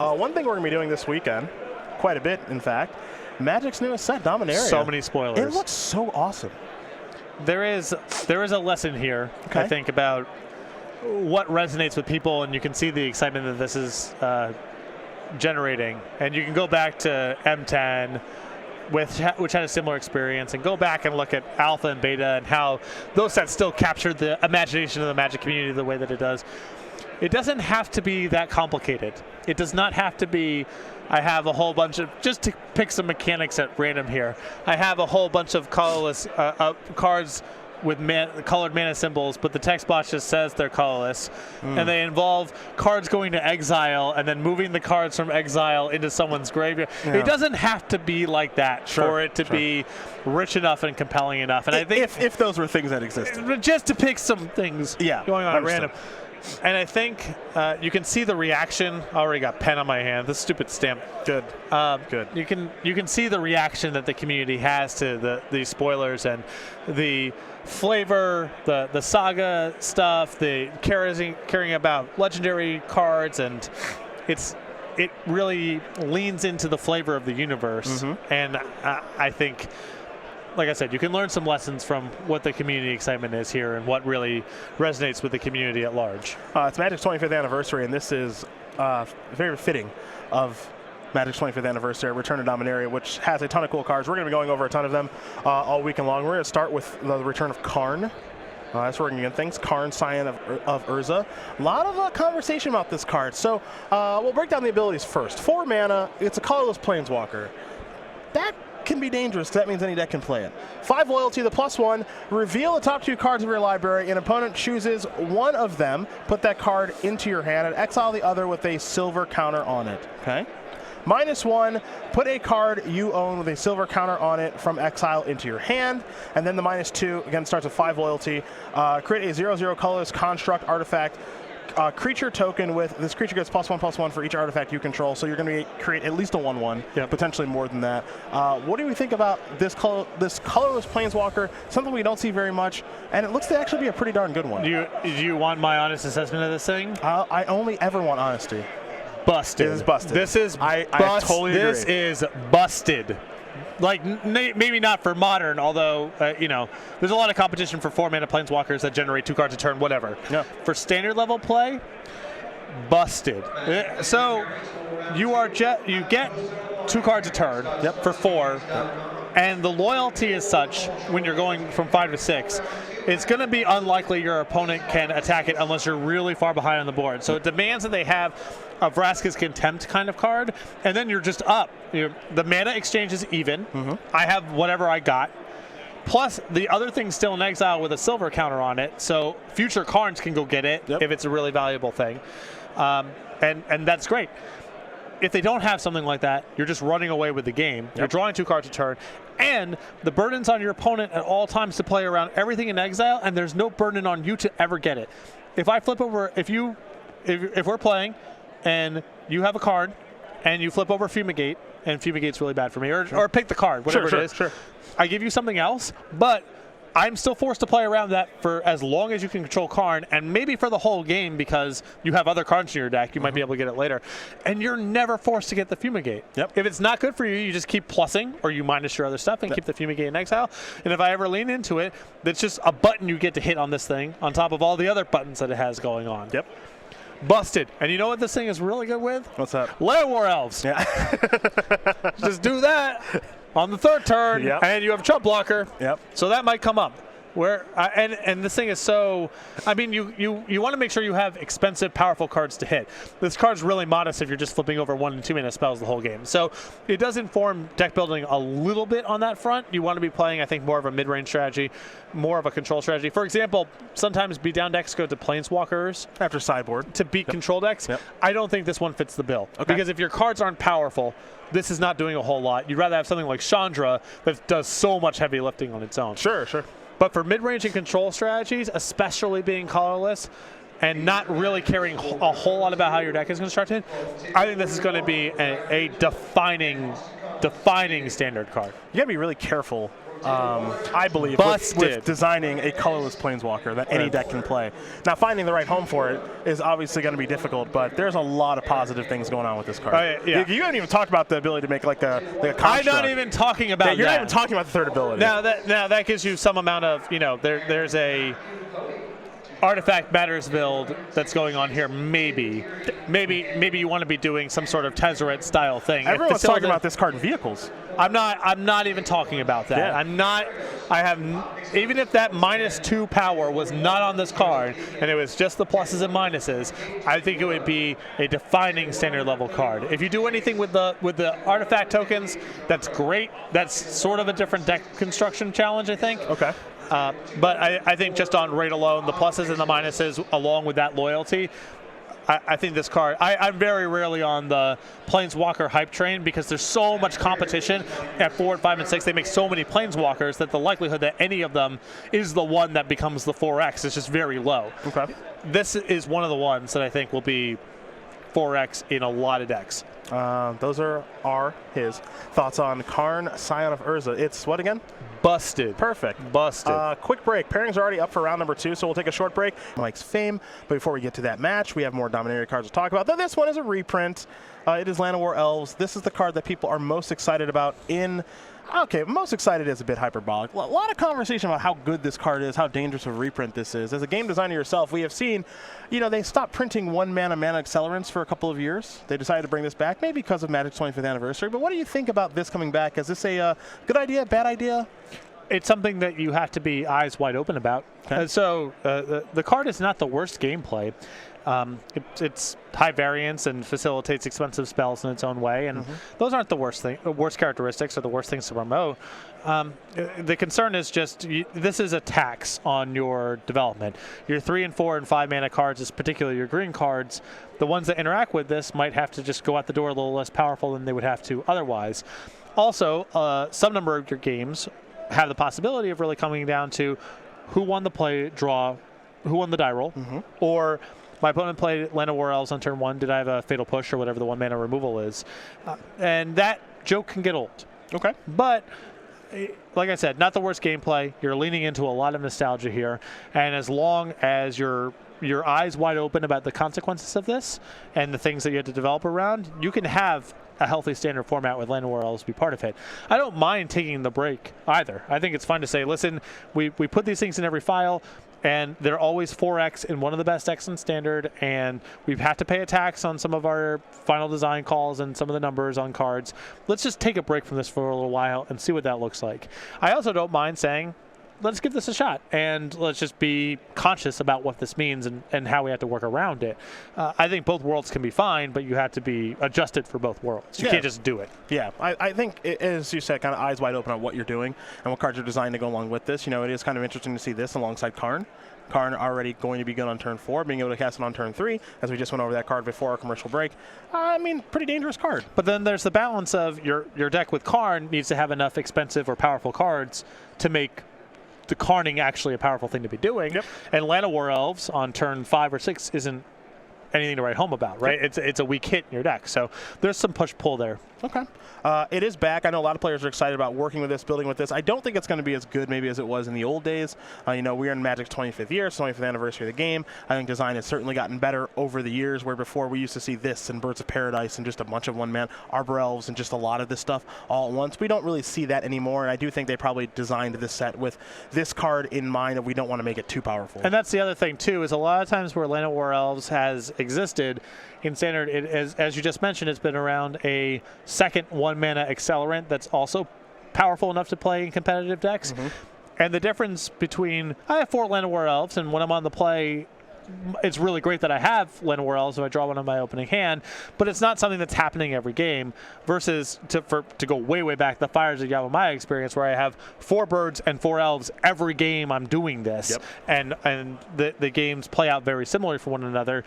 One thing we're going to be doing this weekend, quite a bit in fact, Magic's newest set, Dominaria. So many spoilers. It looks so awesome. There is a lesson here, I think, about what resonates with people, and you can see the excitement that this is generating. And you can go back to M10, which had a similar experience, and go back and look at Alpha and Beta and how those sets still captured the imagination of the Magic community the way that it does. It doesn't have to be that complicated. It does not have to be, I have a whole bunch of, just to pick some mechanics at random here, I have a whole bunch of colorless cards with colored mana symbols, but the text box just says they're colorless. And they involve cards going to exile and then moving the cards from exile into someone's graveyard. Yeah. It doesn't have to be like that for it to be rich enough and compelling enough. And I think if those were things that existed. Just to pick some things going on at random. And I think you can see the reaction. I already got pen on my hand. This stupid stamp. Good. Good. You can see the reaction that the community has to these spoilers and the flavor, the saga stuff, the caring about legendary cards, and it really leans into the flavor of the universe. And I think, like I said, you can learn some lessons from what the community excitement is here and what really resonates with the community at large. It's Magic's 25th anniversary, and this is very fitting of Magic's 25th anniversary, Return to Dominaria, which has a ton of cool cards. We're going to be going over a ton of them all weekend long. We're going to start with the return of Karn. That's where we're going to get things. Karn, Scion of Urza. A lot of conversation about this card. So we'll break down the abilities first. 4 mana, it's a colorless planeswalker. That can be dangerous because that means any deck can play it. 5 loyalty, the +1. Reveal the top 2 cards of your library. An opponent chooses one of them. Put that card into your hand and exile the other with a silver counter on it. Okay. -1, put a card you own with a silver counter on it from exile into your hand. And then the -2, again, starts with 5 loyalty. Create a 0/0 colorless construct artifact. Creature token with this creature gets +1/+1 for each artifact you control, so you're going to create at least a 1/1, potentially more than that. What do we think about this colorless planeswalker? Something we don't see very much, and it looks to actually be a pretty darn good one. Do you want my honest assessment of this thing? I only ever want honesty. Busted. This is busted. This is I totally agree. This is busted. Like, maybe not for modern, although, there's a lot of competition for 4 mana planeswalkers that generate 2 cards a turn, whatever. Yeah. For standard level play, busted. So you get 2 cards a turn for 4, and the loyalty is such when you're going from 5 to 6, it's going to be unlikely your opponent can attack it unless you're really far behind on the board. So it demands that they have a Vraska's Contempt kind of card, and then you're just up. The mana exchange is even. I have whatever I got. Plus, the other thing's still in exile with a silver counter on it, so future Karns can go get it if it's a really valuable thing. And that's great. If they don't have something like that, you're just running away with the game. You're drawing 2 cards a turn, and the burden's on your opponent at all times to play around everything in exile, and there's no burden on you to ever get it. If I flip over, if we're playing, and you have a card, and you flip over Fumigate, and Fumigate's really bad for me, or pick the card, whatever it is. I give you something else, but I'm still forced to play around that for as long as you can control Karn, and maybe for the whole game because you have other cards in your deck. You might be able to get it later. And you're never forced to get the Fumigate. If it's not good for you, you just keep plussing, or you minus your other stuff and keep the Fumigate in exile. And if I ever lean into it, that's just a button you get to hit on this thing on top of all the other buttons that it has going on. Busted. And you know what this thing is really good with? What's that? Llanowar Elves. Just do that on the 3rd turn, and you have a Chump Blocker. So that might come up. And this thing is so, I mean, you want to make sure you have expensive, powerful cards to hit. This card's really modest if you're just flipping over 1 and 2 mana spells the whole game. So it does inform deck building a little bit on that front. You want to be playing, I think, more of a mid-range strategy, more of a control strategy. For example, sometimes beat down decks go to planeswalkers after sideboard to beat control decks. I don't think this one fits the bill. Because if your cards aren't powerful, this is not doing a whole lot. You'd rather have something like Chandra that does so much heavy lifting on its own. Sure. But for mid-range and control strategies, especially being colorless and not really caring a whole lot about how your deck is constructed, I think this is going to be a defining standard card. You got to be really careful I believe, with designing a colorless Planeswalker that any deck can play. Now, finding the right home for it is obviously going to be difficult, but there's a lot of positive things going on with this card. Yeah. You haven't even talked about the ability to make like a construct. I'm not even talking about that. You're not even talking about the third ability. Now that gives you some amount of, there's a artifact matters build that's going on here. Maybe you want to be doing some sort of Tezzeret style thing. Everyone's talking about this card in vehicles. I'm not even talking about that. Yeah. Even if that -2 power was not on this card and it was just the pluses and minuses, I think it would be a defining standard level card. If you do anything with the artifact tokens, that's great. That's sort of a different deck construction challenge, I think. Okay. But I think just on rate alone, the pluses and the minuses, along with that loyalty, I think this card, I'm very rarely on the Planeswalker hype train because there's so much competition at 4, 5, and 6. They make so many Planeswalkers that the likelihood that any of them is the one that becomes the 4X is just very low. Okay. This is one of the ones that I think will be 4X in a lot of decks. Those are his thoughts on Karn, Scion of Urza. It's what again? Busted. Perfect. Busted. Quick break. Pairings are already up for round number 2, so we'll take a short break. Mike's fame. But before we get to that match, we have more Dominaria cards to talk about. Though this one is a reprint. It is Llanowar Elves. This is the card that people are most excited about in... Okay, most excited is a bit hyperbolic. A lot of conversation about how good this card is, how dangerous of a reprint this is. As a game designer yourself, we have seen, they stopped printing mana accelerants for a couple of years. They decided to bring this back, maybe because of Magic's 25th anniversary. But what do you think about this coming back? Is this a good idea, bad idea? It's something that you have to be eyes wide open about. Okay. The card is not the worst gameplay. It's high variance and facilitates expensive spells in its own way, and those aren't the worst characteristics or the worst things to promote. The concern is just this is a tax on your development. Your 3 and 4 and 5 mana cards, particularly your green cards, the ones that interact with this might have to just go out the door a little less powerful than they would have to otherwise. Also, some number of your games have the possibility of really coming down to who won the who won the die roll, or my opponent played Llanowar Elves on turn 1. Did I have a Fatal Push or whatever the 1 mana removal is? And that joke can get old. Okay. But like I said, not the worst gameplay. You're leaning into a lot of nostalgia here, and as long as your eyes wide open about the consequences of this and the things that you have to develop around, you can have a healthy standard format with Llanowar Elves be part of it. I don't mind taking the break either. I think it's fun to say, listen, we put these things in every file, and they're always 4X in one of the best decks in Standard, and we've had to pay a tax on some of our final design calls and some of the numbers on cards. Let's just take a break from this for a little while and see what that looks like. I also don't mind saying, let's give this a shot, and let's just be conscious about what this means and how we have to work around it. I think both worlds can be fine, but you have to be adjusted for both worlds. You can't just do it. Yeah, I think, as you said, kind of eyes wide open on what you're doing and what cards are designed to go along with this. It is kind of interesting to see this alongside Karn. Karn already going to be good on turn 4, being able to cast it on turn 3, as we just went over that card before our commercial break. Pretty dangerous card. But then there's the balance of your deck with Karn needs to have enough expensive or powerful cards to make the Karning actually a powerful thing to be doing. Yep. And Llanowar Elves on turn 5 or 6 isn't anything to write home about, right? Yep. It's a weak hit in your deck. So there's some push-pull there. Okay. It is back. I know a lot of players are excited about working with this, building with this. I don't think it's going to be as good maybe as it was in the old days. We're in Magic's 25th year, 25th anniversary of the game. I think design has certainly gotten better over the years, where before we used to see this and Birds of Paradise and just a bunch of one-man Arbor Elves and just a lot of this stuff all at once. We don't really see that anymore, and I do think they probably designed this set with this card in mind, and we don't want to make it too powerful. And that's the other thing, too, is a lot of times where Llanowar Elves has existed in Standard, as you just mentioned, it's been around a second 1-mana accelerant that's also powerful enough to play in competitive decks. And the difference between, I have 4 Llanowar Elves, and when I'm on the play, it's really great that I have Llanowar Elves if I draw one on my opening hand, but it's not something that's happening every game, versus to go way back, the Fires of Yawgmoth experience, where I have 4 birds and 4 elves every game I'm doing this. Yep. And the games play out very similarly for one another.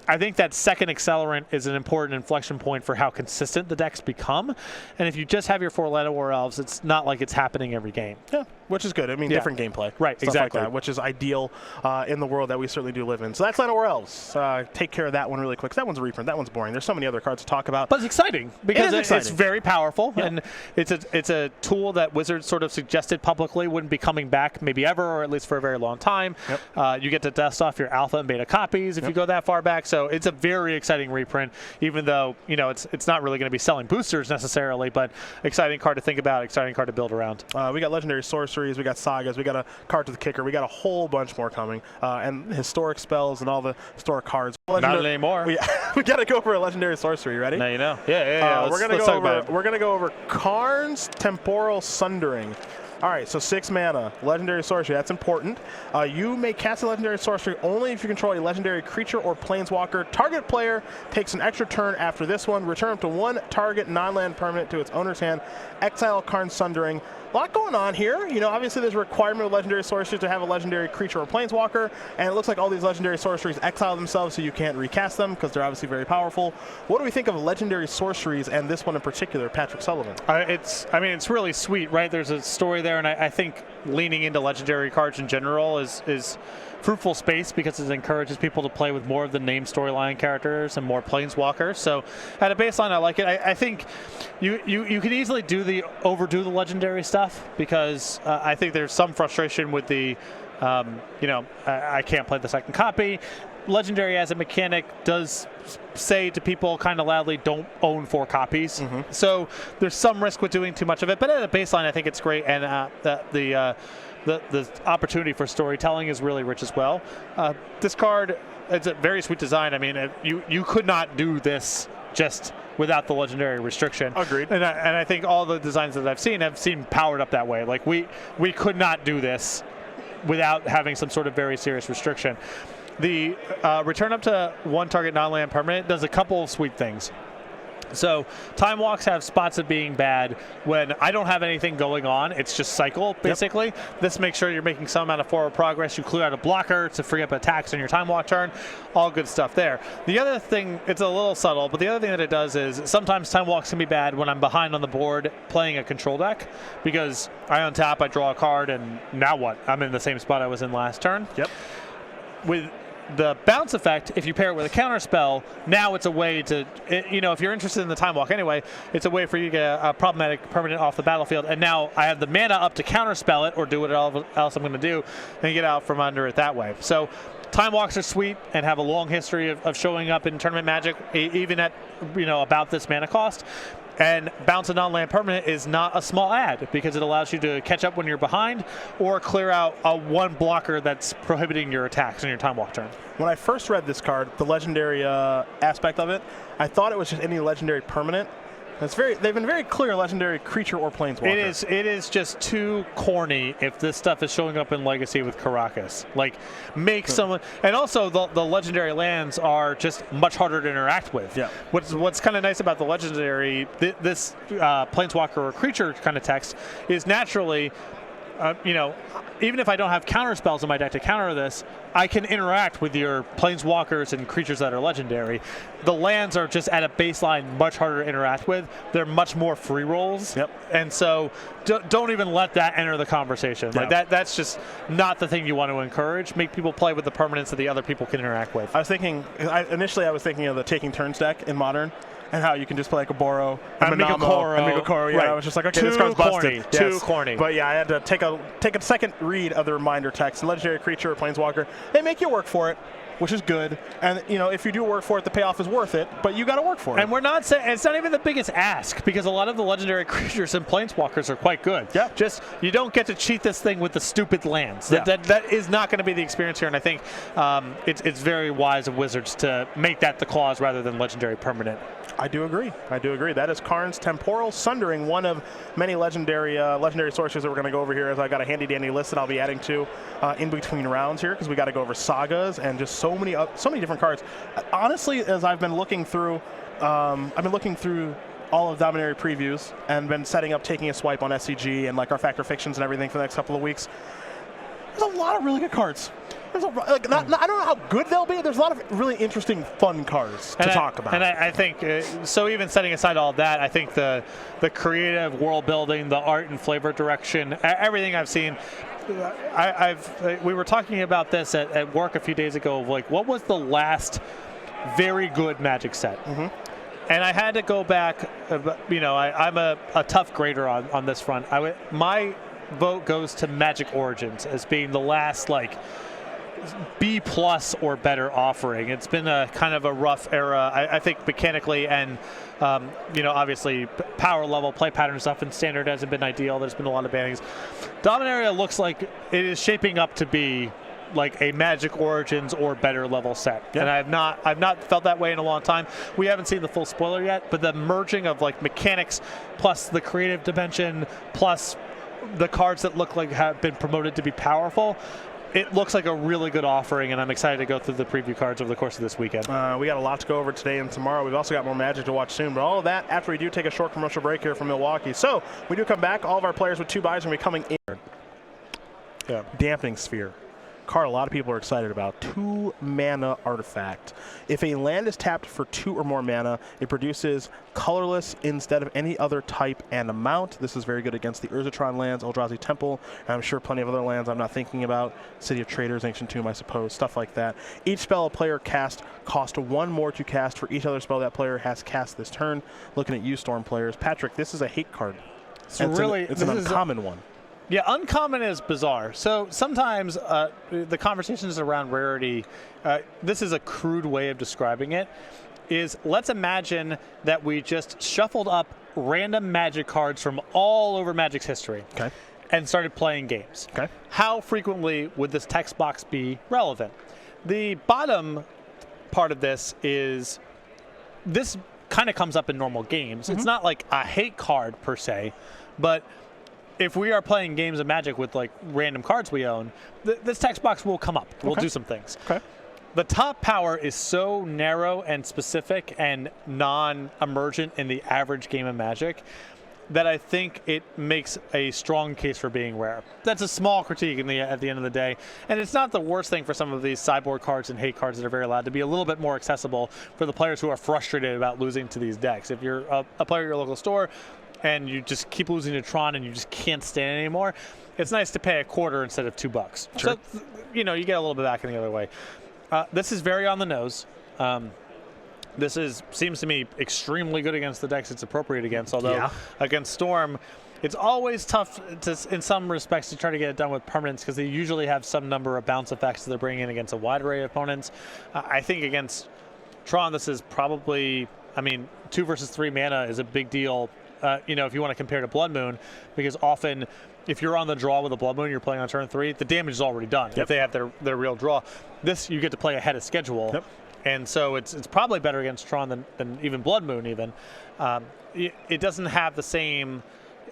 I think that second accelerant is an important inflection point for how consistent the decks become. And if you just have your 4 Llanowar Elves, it's not like it's happening every game. Yeah, which is good. I mean, different gameplay. Right, exactly. Like that, which is ideal in the world that we certainly do live in. So that's Llanowar Elves. Take care of that one really quick. That one's a reprint. That one's boring. There's so many other cards to talk about. But it's exciting because it's very powerful. Yeah. And it's a tool that Wizards sort of suggested publicly wouldn't be coming back maybe ever, or at least for a very long time. Yep. You get to dust off your alpha and beta copies if you go that far back. So it's a very exciting reprint, even though it's not really going to be selling boosters necessarily, but exciting card to think about, exciting card to build around. We got legendary sorceries, we got sagas, we got a card to the kicker, we got a whole bunch more coming, and historic spells and all the historic cards. Not anymore. We got to go for a legendary sorcery. Ready? Now you know. Yeah. We're gonna go over Karn's Temporal Sundering. All right, so 6 mana, legendary sorcery. That's important. You may cast a legendary sorcery only if you control a legendary creature or planeswalker. Target player takes an extra turn after this one. Return up to 1 target non-land permanent to its owner's hand. Exile Karn Sundering. A lot going on here. Obviously there's a requirement of legendary sorceries to have a legendary creature or planeswalker, and it looks like all these legendary sorceries exile themselves, so you can't recast them because they're obviously very powerful. What do we think of legendary sorceries and this one in particular, Patrick Sullivan? It's really sweet, right? There's a story there, and I think leaning into legendary cards in general is fruitful space because it encourages people to play with more of the named storyline characters and more planeswalkers. So at a baseline, I like it. I think you can easily overdo the legendary stuff because I think there's some frustration with the I can't play the second copy. Legendary as a mechanic does say to people kind of loudly, don't own 4 copies. So there's some risk with doing too much of it, but at a baseline I think it's great, and the opportunity for storytelling is really rich as well. This card, it's a very sweet design. I mean, you could not do this just without the legendary restriction. Agreed. And I think all the designs that I've seen powered up that way. Like we could not do this without having some sort of very serious restriction. The return up to 1 target non-land permanent does a couple of sweet things. So time walks have spots of being bad when I don't have anything going on. It's just cycle, basically. Yep. This makes sure you're making some amount of forward progress. You clear out a blocker to free up attacks on your time walk turn. All good stuff there. The other thing, it's a little subtle, but the other thing that it does is sometimes time walks can be bad when I'm behind on the board playing a control deck, because I untap, I draw a card, and now what? I'm in the same spot I was in last turn. Yep. With the bounce effect, if you pair it with a counter spell, now it's a way to, if you're interested in the time walk anyway, it's a way for you to get a problematic permanent off the battlefield. And now I have the mana up to counter spell it or do whatever else I'm going to do and get out from under it that way. So time walks are sweet and have a long history of showing up in tournament Magic, even at about this mana cost. And bounce a non-land permanent is not a small add because it allows you to catch up when you're behind or clear out a 1 blocker that's prohibiting your attacks on your time walk turn. When I first read this card, the legendary aspect of it, I thought it was just any legendary permanent. They've been very clear, legendary creature or planeswalker. It is just too corny if this stuff is showing up in Legacy with Karakas. Like, make someone, and also the legendary lands are just much harder to interact with. Yeah. What's kind of nice about the legendary, this planeswalker or creature kind of text is naturally, even if I don't have counter spells in my deck to counter this, I can interact with your planeswalkers and creatures that are legendary. The lands are just at a baseline much harder to interact with. They're much more free rolls. Yep. And so don't even let that enter the conversation. Yeah. Like that's just not the thing you want to encourage. Make people play with the permanents that the other people can interact with. Initially I was thinking of the Taking Turns deck in Modern, and how you can just play like a Boro, a Migakoro. Yeah, right. I was just like, okay, this card's busted. Too corny. But yeah, I had to take a second read of the reminder text. Legendary creature or planeswalker, they make you work for it, which is good. And if you do work for it, the payoff is worth it. But you got to work for it. And we're not saying it's not even the biggest ask, because a lot of the legendary creatures and planeswalkers are quite good. Yeah. Just you don't get to cheat this thing with the stupid lands. Yeah. That is not going to be the experience here. And I think it's very wise of Wizards to make that the clause rather than legendary permanent. I do agree. That is Karn's Temporal Sundering, one of many legendary sorceries that we're going to go over here, as I got a handy dandy list that I'll be adding to in between rounds here, because we got to go over sagas and just so many different cards. Honestly, as I've been looking through all of Dominaria previews and been setting up, taking a swipe on SCG and like our Factor Fictions and everything for the next couple of weeks, there's a lot of really good cards. I don't know how good they'll be. There's a lot of really interesting, fun cards to talk about. And I think, so even setting aside all that, I think the creative world building, the art and flavor direction, everything I've seen, we were talking about this at work a few days ago, of like, what was the last very good Magic set? And I had to go back, I'm a tough grader on this front. My vote goes to Magic Origins as being the last, like, B+ or better offering. It's been a kind of a rough era, I think, mechanically, and obviously power level, play pattern stuff in Standard hasn't been ideal. There's been a lot of bannings. Dominaria looks like it is shaping up to be like a Magic Origins or better level set. Yep. And I've not felt that way in a long time. We haven't seen the full spoiler yet, but the merging of like mechanics plus the creative dimension plus the cards that look like have been promoted to be powerful, it looks like a really good offering, and I'm excited to go through the preview cards over the course of this weekend. We got a lot to go over today and tomorrow. We've also got more Magic to watch soon, but all of that after we do take a short commercial break here from Milwaukee. So we do come back. All of our players with 2 buys are going to be coming in. Yeah. Dampening Sphere. Card a lot of people are excited about. 2 mana artifact. If a land is tapped for 2 or more mana, it produces colorless instead of any other type and amount. This is very good against the Urzatron lands, Eldrazi Temple, and I'm sure plenty of other lands I'm not thinking about. City of Traders, Ancient Tomb, I suppose, stuff like that. Each spell a player casts costs 1 more to cast for each other spell that player has cast this turn. Looking at you, Storm players. Patrick, this is a hate card. It's an uncommon one. Yeah, uncommon is bizarre. So sometimes the conversations around rarity, this is a crude way of describing it, is let's imagine that we just shuffled up random Magic cards from all over Magic's history and started playing games. How frequently would this text box be relevant? The bottom part of this is this kind of comes up in normal games. It's not like a hate card per se, but if we are playing games of Magic with like random cards we own, this text box will come up. We'll do some things. The top power is so narrow and specific and non-emergent in the average game of Magic that I think it makes a strong case for being rare. That's a small critique at the end of the day. And it's not the worst thing for some of these sideboard cards and hate cards that are very loud to be a little bit more accessible for the players who are frustrated about losing to these decks. If you're a player at your local store, and you just keep losing to Thran and you just can't stand anymore, it's nice to pay $0.25 instead of $2. Sure. So, you get a little bit back in the other way. This is very on the nose. This seems to me extremely good against the decks it's appropriate against, although against Storm, it's always tough in some respects to try to get it done with permanents because they usually have some number of bounce effects that they're bringing in against a wide array of opponents. I think against Thran, this is probably, 2 versus 3 mana is a big deal. If you want to compare to Blood Moon, because often if you're on the draw with a Blood Moon, you're playing on turn 3, the damage is already done. If they have their real draw. This, you get to play ahead of schedule. And so it's probably better against Thran than even Blood Moon even. It doesn't have the same,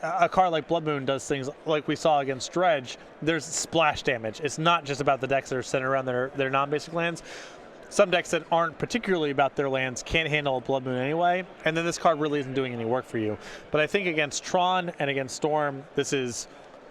a card like Blood Moon does things like we saw against Dredge. There's splash damage. It's not just about the decks that are centered around their non-basic lands. Some decks that aren't particularly about their lands can't handle a Blood Moon anyway, and then this card really isn't doing any work for you. But I think against Thran and against Storm, this is,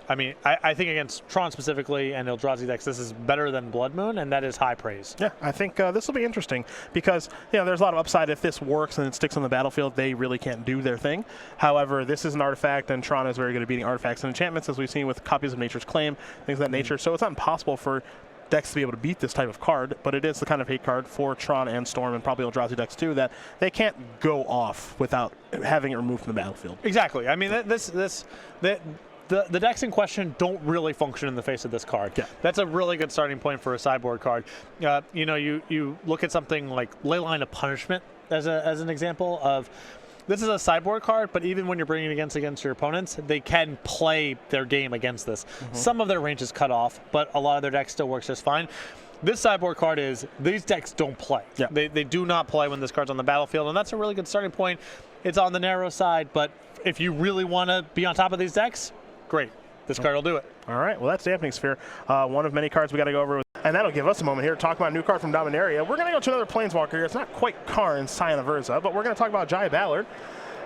I think against Thran specifically and Eldrazi decks, this is better than Blood Moon, and that is high praise. Yeah, I think this will be interesting because there's a lot of upside. If this works and it sticks on the battlefield, they really can't do their thing. However, this is an artifact, and Thran is very good at beating artifacts and enchantments, as we've seen with copies of Nature's Claim, things of that nature. So it's not impossible for decks to be able to beat this type of card, but it is the kind of hate card for Thran and Storm and probably Eldrazi decks too that they can't go off without having it removed from the battlefield. Exactly. The decks in question don't really function in the face of this card. That's a really good starting point for a sideboard card. You look at something like Leyline of Punishment as an example of. This is a sideboard card, but even when you're bringing it against your opponents, they can play their game against this. Some of their range is cut off, but a lot of their decks still works just fine. This sideboard card is, these decks don't play. They do not play when this card's on the battlefield, and that's a really good starting point. It's on the narrow side, but if you really want to be on top of these decks, great. This card will do it. All right, well, that's Dampening Sphere. One of many cards we got to go over. And that'll give us a moment here to talk about a new card from Dominaria. We're going to go to another Planeswalker here. It's not quite Karn, Scion of Urza, but we're going to talk about Jaya Ballard,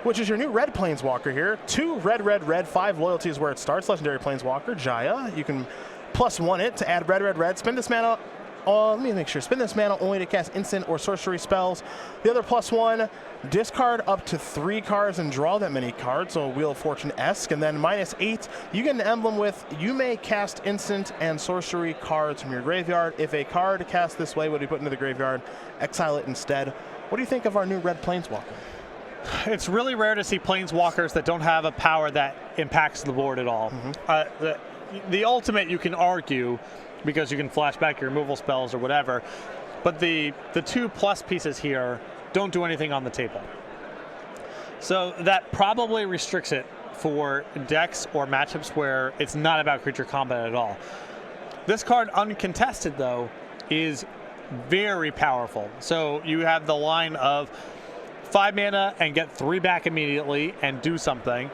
which is your new red Planeswalker here. 2 red, 5 loyalties where it starts. Legendary Planeswalker, Jaya. You can +1 it to add red, red, red. Spend this mana. Let me make sure. Spend this mana only to cast instant or sorcery spells. The other +1, discard up to 3 cards and draw that many cards, so Wheel of Fortune-esque. And then -8, you get an emblem with, you may cast instant and sorcery cards from your graveyard. If a card cast this way would be put into the graveyard, exile it instead. What do you think of our new red Planeswalker? It's really rare to see Planeswalkers that don't have a power that impacts the board at all. The ultimate, you can argue, because you can flash back your removal spells or whatever, but the 2+ pieces here don't do anything on the table. So that probably restricts it for decks or matchups where it's not about creature combat at all. This card, uncontested though, is very powerful. So you have the line of 5 mana and get 3 back immediately and do something.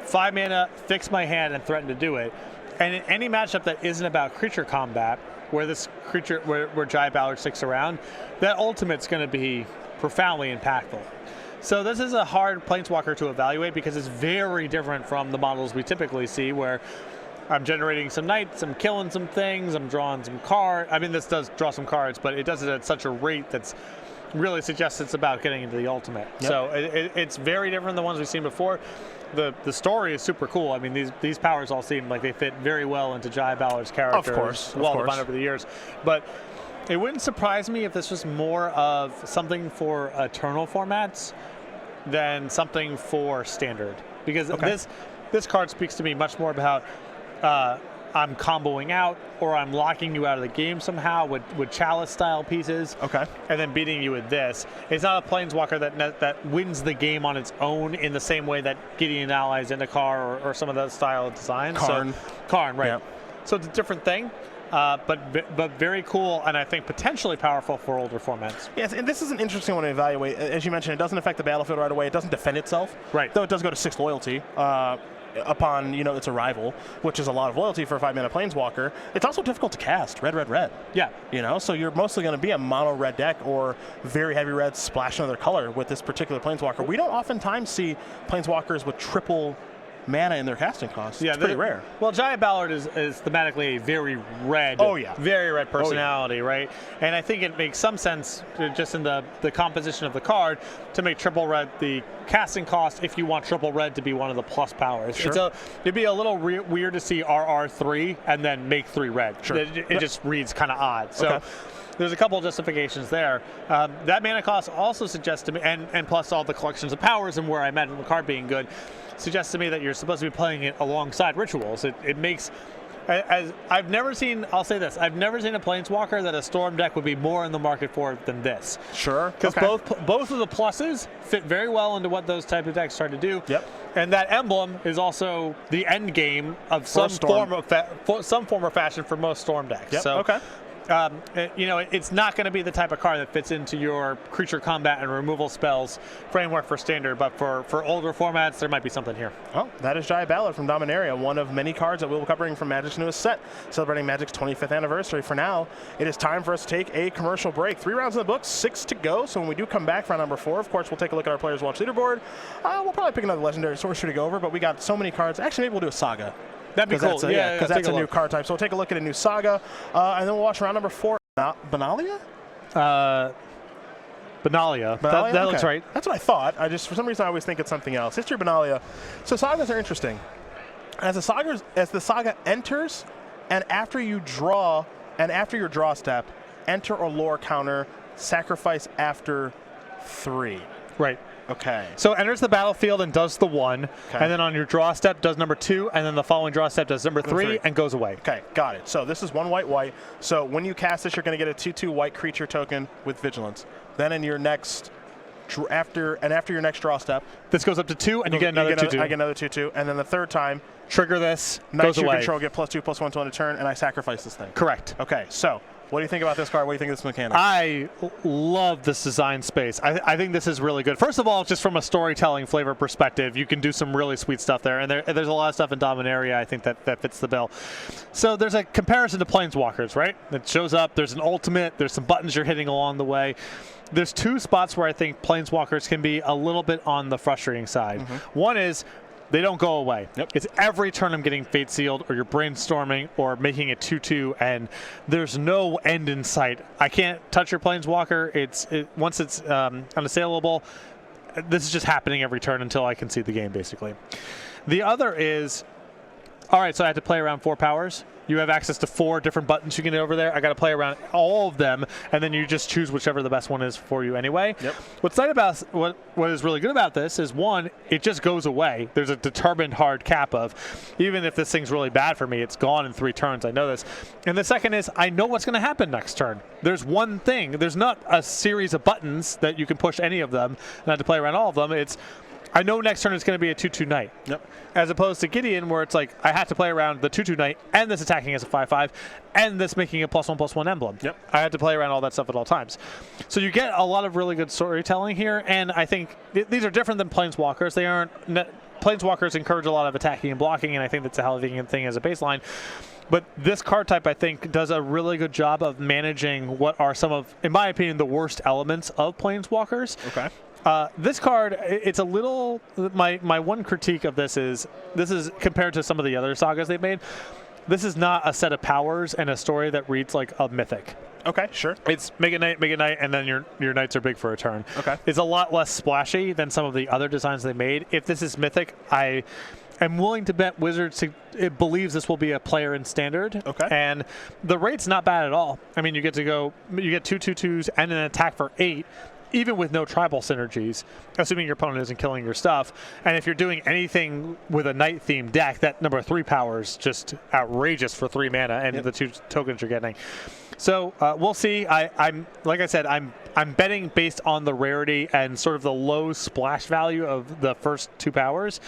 5 mana, fix my hand and threaten to do it. And in any matchup that isn't about creature combat, where this creature, where Jaya Ballard sticks around, that ultimate's going to be profoundly impactful. So this is a hard Planeswalker to evaluate because it's very different from the models we typically see, where I'm generating some knights, I'm killing some things, I'm drawing some cards. I mean, this does draw some cards, but it does it at such a rate that's really suggests it's about getting into the ultimate. Yep. So it's very different than the ones we've seen before. The story is super cool. I mean, these powers all seem like they fit very well into Jaya Ballard's character. Of course. Well defined over the years. But it wouldn't surprise me if this was more of something for Eternal formats than something for Standard. Because this card speaks to me much more about I'm comboing out, or I'm locking you out of the game somehow with Chalice-style pieces, and then beating you with this. It's not a Planeswalker that wins the game on its own in the same way that Gideon allies Zendikar or some of that style of design. Karn. So, Karn, right. Yep. So it's a different thing, but very cool, and I think potentially powerful for older formats. Yes, and this is an interesting one to evaluate. As you mentioned, it doesn't affect the battlefield right away. It doesn't defend itself. Right. Though it does go to 6 loyalty. Upon its arrival, which is a lot of loyalty for a 5-mana Planeswalker. It's also difficult to cast red, red, red. Yeah. So you're mostly going to be a mono red deck or very heavy red splash another color with this particular Planeswalker. We don't oftentimes see Planeswalkers with triple mana in their casting costs. Yeah, it's pretty rare. Well, Jaya Ballard is thematically a very red, very red personality, right? And I think it makes some sense just in the composition of the card to make triple red the casting cost if you want triple red to be one of the plus powers. Sure. It'd be a little weird to see RR3 and then make 3 red. Sure. It just reads kind of odd. So. There's a couple of justifications there. That mana cost also suggests to me, and plus all the collections of powers and where I imagine the card being good, suggests to me that you're supposed to be playing it alongside rituals. It makes, as I've never seen, I'll say this, I've never seen a Planeswalker that a Storm deck would be more in the market for than this. Sure. Because both of the pluses fit very well into what those type of decks try to do. Yep. And that emblem is also the end game of some form or fashion for most Storm decks. Yep. So, it's not going to be the type of card that fits into your creature combat and removal spells framework for Standard, but for older formats, there might be something here. Well, that is Jaya Ballard from Dominaria, one of many cards that we'll be covering from Magic's newest set, celebrating Magic's 25th anniversary. For now, it is time for us to take a commercial break. 3 rounds in the books, 6 to go. So when we do come back for round number 4, of course, we'll take a look at our Players Watch leaderboard. We'll probably pick another Legendary Sorcery to go over, but we got so many cards. Actually, maybe we'll do a Saga. That'd be cool. Because that's a new card type. So we'll take a look at a new Saga, and then we'll watch round number 4. Benalia? Benalia. That looks right. That's what I thought. For some reason, I always think it's something else. History of Benalia. So Sagas are interesting. As the Saga enters, and after your draw step, enter or lore counter, sacrifice after 3. Right. Okay. So enters the battlefield and does the 1, and then on your draw step does number 2, and then the following draw step does number 3 and goes away. Okay, got it. So this is 1 white. So when you cast this, you're going to get a 2/2 white creature token with Vigilance. Then in your next after your next draw step, this goes up to 2, and you get another 2/2. I get another 2/2, and then the third time, trigger this, goes away. Control, get +2/+1 to end a turn, and I sacrifice this thing. Correct. Okay, so. What do you think about this card? What do you think of this mechanic? I love this design space. I think this is really good. First of all, just from a storytelling flavor perspective, you can do some really sweet stuff there. And there's a lot of stuff in Dominaria, I think, that fits the bill. So there's a comparison to Planeswalkers, right? It shows up. There's an ultimate. There's some buttons you're hitting along the way. There's 2 spots where I think Planeswalkers can be a little bit on the frustrating side. One is They don't go away. Yep. It's every turn I'm getting Fate Sealed, or you're brainstorming, or making it 2/2, and there's no end in sight. I can't touch your Planeswalker. Once it's unassailable, this is just happening every turn until I concede the game, basically. The other is, all right, so I had to play around 4 powers. You have access to 4 different buttons you can get over there. I got to play around all of them, and then you just choose whichever the best one is for you anyway. Yep. What's nice about what is really good about this is, one, it just goes away. There's a determined hard cap of, even if this thing's really bad for me, it's gone in 3 turns. I know this. And the second is, I know what's going to happen next turn. There's one thing. There's not a series of buttons that you can push any of them, and I have to play around all of them. It's, I know next turn it's going to be a 2/2 knight. Yep. As opposed to Gideon, where it's like, I have to play around the 2/2 knight, and this attacking as a 5/5, and this making a +1/+1 emblem. Yep. I had to play around all that stuff at all times. So you get a lot of really good storytelling here, and I think these are different than Planeswalkers. They aren't. Planeswalkers encourage a lot of attacking and blocking, and I think that's a healthy thing as a baseline. But this card type, I think, does a really good job of managing what are some of, in my opinion, the worst elements of Planeswalkers. Okay. This card, it's a little, my one critique of this is compared to some of the other sagas they've made, this is not a set of powers and a story that reads like a mythic. Okay, sure. It's make a knight, and then your knights are big for a turn. Okay. It's a lot less splashy than some of the other designs they made. If this is mythic, I am willing to bet Wizards it believes this will be a player in Standard. Okay. And the rate's not bad at all. I mean, you get 2 2/2s and an attack for 8. Even with no tribal synergies, assuming your opponent isn't killing your stuff. And if you're doing anything with a Night-themed deck, that number 3 power is just outrageous for 3 mana and the 2 tokens you're getting. So we'll see. I'm like I said, I'm betting based on the rarity and sort of the low splash value of the first 2 powers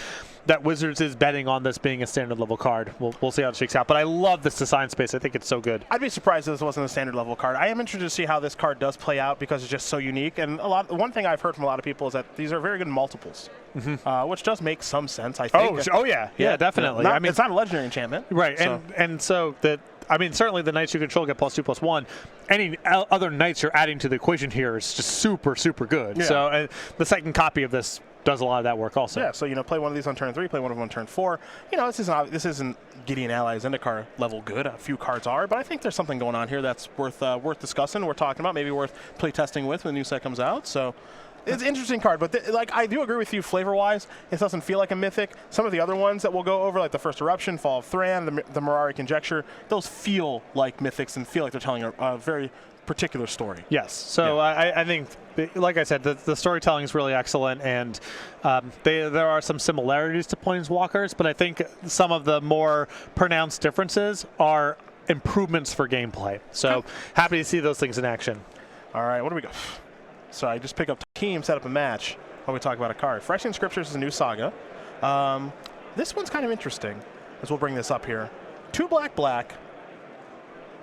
that Wizards is betting on this being a standard level card. We'll see how it shakes out. But I love this design space. I think it's so good. I'd be surprised if this wasn't a standard level card. I am interested to see how this card does play out because it's just so unique. And one thing I've heard from a lot of people is that these are very good multiples, which does make some sense, I think. Oh yeah, definitely. I mean, it's not a legendary enchantment. Right, So. and so that, I mean, certainly the knights you control get +2/+1. Any other knights you're adding to the equation here is just super, super good. Yeah. So the second copy of this does a lot of that work also. Yeah, so play one of these on turn 3, play one of them on turn 4. This isn't Gideon Allies Zendikar level good. A few cards are, but I think there's something going on here that's worth discussing. We're talking about maybe worth play testing with when the new set comes out. So. It's an interesting card, but I do agree with you flavor-wise. It doesn't feel like a mythic. Some of the other ones that we'll go over, like the First Eruption, Fall of Thran, the Mirari Conjecture, those feel like mythics and feel like they're telling a very particular story. Yes. So I think, like I said, the storytelling is really excellent, and there are some similarities to Planeswalkers, but I think some of the more pronounced differences are improvements for gameplay. So happy to see those things in action. All right, what do we go? So I just pick up team, set up a match while we talk about a card. Phyrexian Scriptures is a new saga. This one's kind of interesting, as we'll bring this up here. 2 black.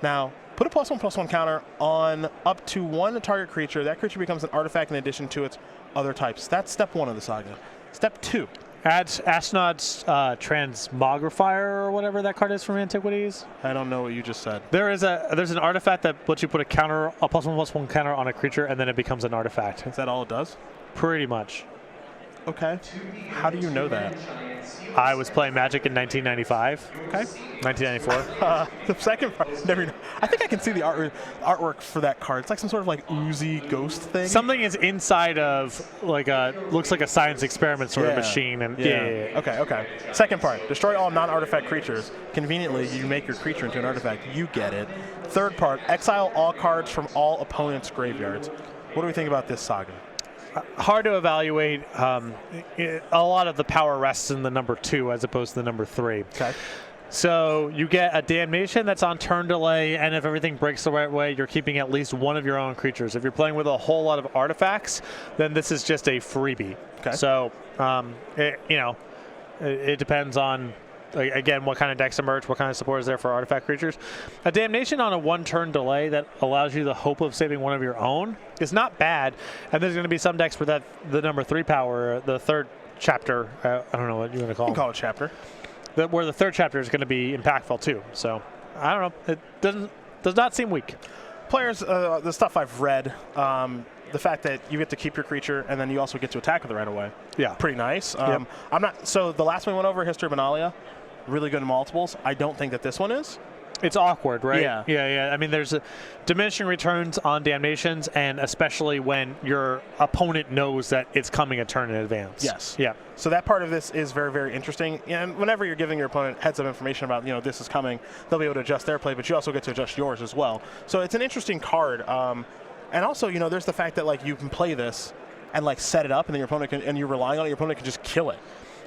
Now, put a +1/+1 counter on up to 1 target creature. That creature becomes an artifact in addition to its other types. That's step 1 of the saga. Step 2. Add Ashnod's Transmogrifier, or whatever that card is from Antiquities. I don't know what you just said. There's an artifact that lets you put a +1/+1 counter on a creature, and then it becomes an artifact. Is that all it does? Pretty much. Okay. How do you know that? I was playing Magic in 1995. Okay. 1994. The second part, never know. I think I can see the artwork for that card. It's like some sort of like oozy ghost thing. Something is inside of looks like a science experiment sort of machine. And yeah. Okay. Second part, destroy all non-artifact creatures. Conveniently, you make your creature into an artifact. You get it. Third part, exile all cards from all opponents' graveyards. What do we think about this saga? Hard to evaluate. A lot of the power rests in the number 2 as opposed to the number 3. Okay. So you get a damnation that's on turn delay, and if everything breaks the right way, you're keeping at least one of your own creatures. If you're playing with a whole lot of artifacts, then this is just a freebie. Okay. So it depends on, again, what kind of decks emerge, what kind of support is there for artifact creatures. A damnation on a 1-turn delay that allows you the hope of saving one of your own is not bad. And there's going to be some decks where the number 3 power, the third chapter, I don't know what you want to call it. You can call it chapter. Where the third chapter is going to be impactful too. So I don't know. It does not seem weak. Players, the stuff I've read, the fact that you get to keep your creature and then you also get to attack with it right away. Yeah. Pretty nice. I'm not. So the last one we went over, History of Benalia, really good in multiples. I don't think that this one is. It's awkward, right? Yeah. Yeah. I mean, there's diminishing returns on damnations, and especially when your opponent knows that it's coming a turn in advance. Yes. Yeah. So that part of this is very, very interesting. And whenever you're giving your opponent heads up information about, this is coming, they'll be able to adjust their play, but you also get to adjust yours as well. So it's an interesting card. And also, there's the fact that, like, you can play this and, like, set it up, and then your opponent can, and you're relying on it, your opponent can just kill it.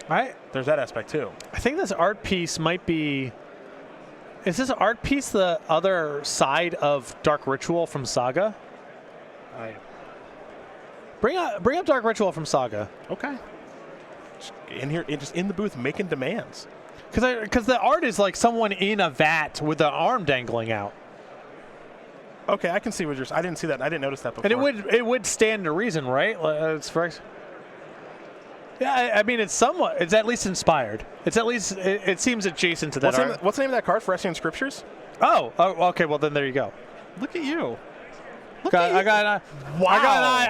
Right. There's that aspect, too. I think this art piece might be... Is this art piece the other side of Dark Ritual from Saga? Bring up Dark Ritual from Saga. Okay. Just in here, just in the booth, making demands. Because the art is like someone in a vat with an arm dangling out. Okay, I can see what you're. I didn't see that. I didn't notice that before. And it would stand to reason, right? It's Phyrexian. Yeah, I mean, it's at least inspired. It's at least, it seems adjacent to that art. What's the name of that card? Phyrexian Scriptures? Oh, okay, well then there you go. Look at you. I got an eye. Wow.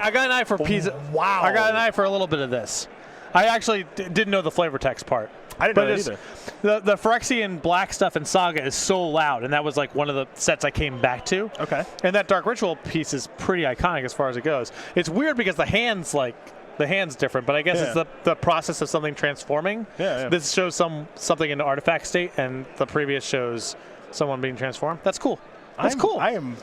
I got an eye for pizza. Wow. I got an eye for a little bit of this. I actually didn't know the flavor text part. I didn't know that either. The Phyrexian black stuff in Saga is so loud, and that was like one of the sets I came back to. Okay. And that Dark Ritual piece is pretty iconic as far as it goes. It's weird because the hand's different, but I guess it's the process of something transforming. Yeah. This shows something in artifact state, and the previous shows someone being transformed. That's cool. Cool.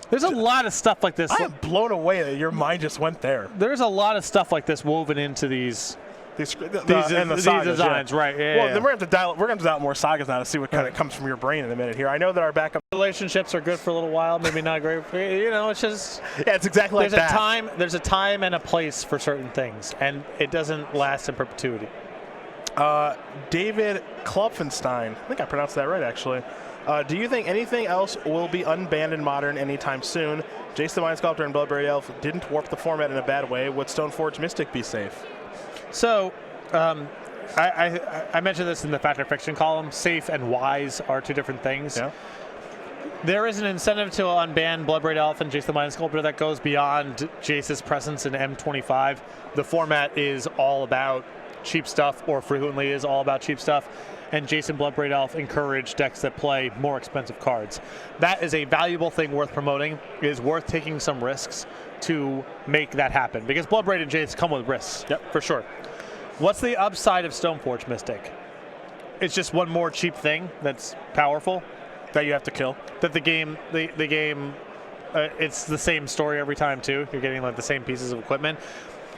There's a lot of stuff like this. I am blown away that your mind just went there. There's a lot of stuff like this woven into these sagas, designs, right? Yeah, well, then we're going to dial more sagas now to see what kind of comes from your brain in a minute here. I know that our backup relationships are good for a little while, maybe not great. It's just it's exactly like that. There's a time and a place for certain things, and it doesn't last in perpetuity. David Klopfenstein, I think I pronounced that right, actually. Do you think anything else will be unbanned in Modern anytime soon? Jace the Mind Sculptor and Bloodbraid Elf didn't warp the format in a bad way. Would Stoneforge Mystic be safe? So, I mentioned this in the Fact or Fiction column. Safe and wise are two different things. Yeah. There is an incentive to unban Bloodbraid Elf and Jace the Mind Sculptor that goes beyond Jace's presence in M25. The format is all about cheap stuff, or frequently is all about cheap stuff. And Jace and Bloodbraid Elf encourage decks that play more expensive cards. That is a valuable thing worth promoting. It is worth taking some risks to make that happen, because Bloodbraid and Jace come with risks. Yep, for sure. What's the upside of Stoneforge Mystic? It's just one more cheap thing that's powerful that you have to kill. That the game, it's the same story every time too. You're getting like the same pieces of equipment.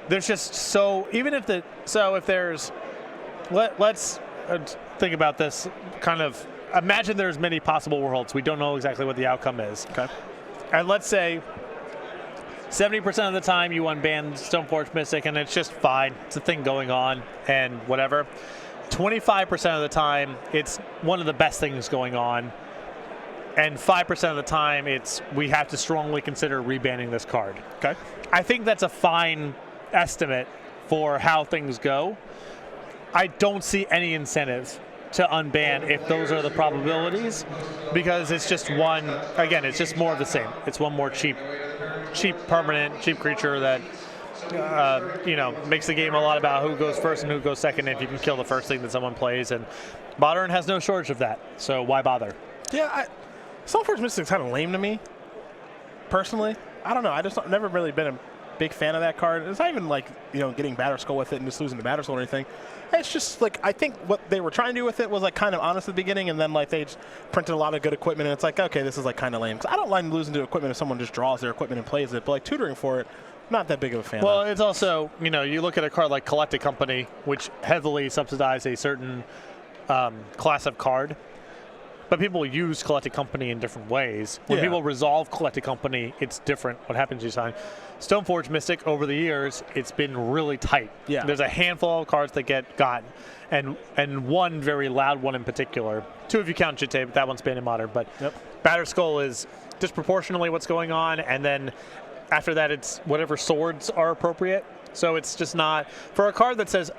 There's just if there's, let's think about this kind of. Imagine there's many possible worlds. We don't know exactly what the outcome is. Okay. And let's say 70% of the time you unban Stoneforge Mystic and it's just fine. It's a thing going on and whatever. 25% of the time it's one of the best things going on. And 5% of the time we have to strongly consider rebanning this card. Okay. I think that's a fine estimate for how things go. I don't see any incentive to unban if those are the probabilities, because it's just it's just more of the same. It's one more cheap permanent, cheap creature that makes the game a lot about who goes first and who goes second if you can kill the first thing that someone plays, and Modern has no shortage of that, so why bother? Yeah, Stoneforge Mystic is kind of lame to me, personally. I don't know, I've never really been a big fan of that card. It's not even like, getting Batterskull with it and just losing to Batterskull or anything. It's just like, I think what they were trying to do with it was like kind of honest at the beginning, and then like they just printed a lot of good equipment, and it's like, okay, this is like kind of lame. 'Cause I don't mind losing to equipment if someone just draws their equipment and plays it, but like tutoring for it, not that big of a fan of. It's also, you look at a card like Collected Company, which heavily subsidizes a certain class of card. But people use Collected Company in different ways. When people resolve Collected Company, it's different. What happens each time? Stoneforge Mystic, over the years, it's been really tight. Yeah. There's a handful of cards that get gotten, and one very loud one in particular. Two if you count Jitte, but that one's been in Modern. But Batterskull is disproportionately what's going on, and then after that, it's whatever swords are appropriate. So it's just not for a card that says,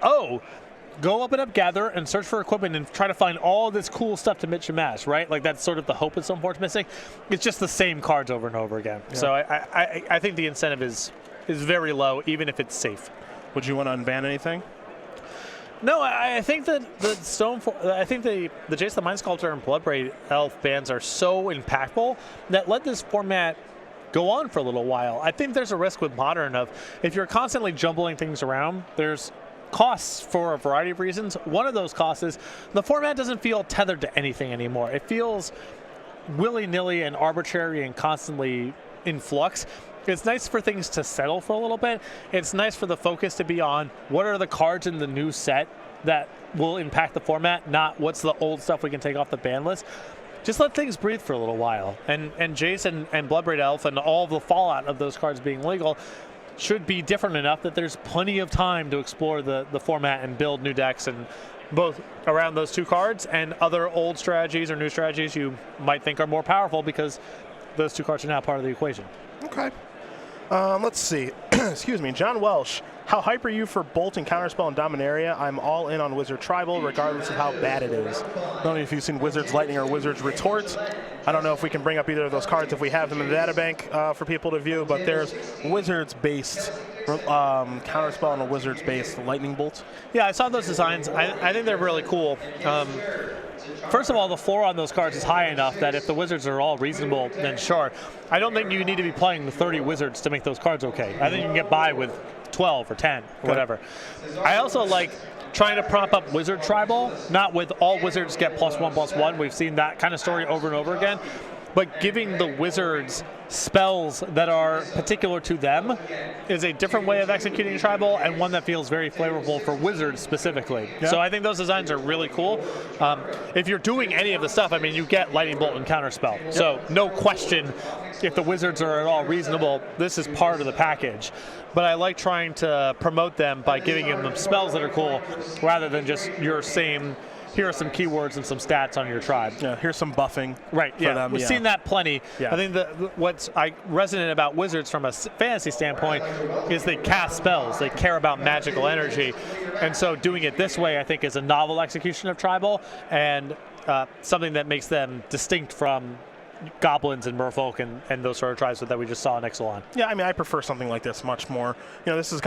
go up and up, gather, and search for equipment and try to find all this cool stuff to mix and match, right? Like that's sort of the hope of Stoneforge Mystic. It's just the same cards over and over again. Yeah. So I think the incentive is is very low, even if it's safe. Would you want to unban anything? No, I think that I think the Jace the Mind Sculptor and Bloodbraid Elf bans are so impactful that let this format go on for a little while. I think there's a risk with Modern of if you're constantly jumbling things around, there's costs for a variety of reasons. One of those costs is the format doesn't feel tethered to anything anymore. It feels willy-nilly and arbitrary and constantly in flux. It's nice for things to settle for a little bit. It's nice for the focus to be on what are the cards in the new set that will impact the format, not what's the old stuff we can take off the ban list. Just let things breathe for a little while. And Jace and Bloodbraid Elf and all the fallout of those cards being legal should be different enough that there's plenty of time to explore the format and build new decks, and both around those two cards and other old strategies or new strategies you might think are more powerful because those two cards are now part of the equation. Okay. Let's see. Excuse me. John Welsh. How hype are you for Bolt and Counterspell and Dominaria? I'm all in on Wizard Tribal, regardless of how bad it is. I don't know if you've seen Wizard's Lightning or Wizard's Retort. I don't know if we can bring up either of those cards if we have them in the databank for people to view, but there's Wizards-based Counterspell and a Wizards-based Lightning Bolt. Yeah, I saw those designs. I think they're really cool. First of all, the floor on those cards is high enough that if the Wizards are all reasonable, then sure. I don't think you need to be playing the 30 Wizards to make those cards okay. I think you can get by with 12 or 10 or whatever. I also like trying to prop up Wizard Tribal, not with all Wizards get +1/+1. We've seen that kind of story over and over again. But giving the Wizards spells that are particular to them is a different way of executing Tribal, and one that feels very flavorful for Wizards specifically. Yep. So I think those designs are really cool. If you're doing any of the stuff, I mean, you get Lightning Bolt and Counterspell. Yep. So no question, if the Wizards are at all reasonable, this is part of the package. But I like trying to promote them by giving them spells that are cool, rather than just your same, here are some keywords and some stats on your tribe. Yeah, here's some buffing. Right, yeah. Them, We've seen that plenty. Yeah. I think what's resonant about Wizards from a fantasy standpoint is they cast spells. They care about magical energy. And so doing it this way, I think, is a novel execution of Tribal and something that makes them distinct from Goblins and Merfolk and those sort of tribes that we just saw in Ixalan. Yeah, I mean, I prefer something like this much more. You know, this is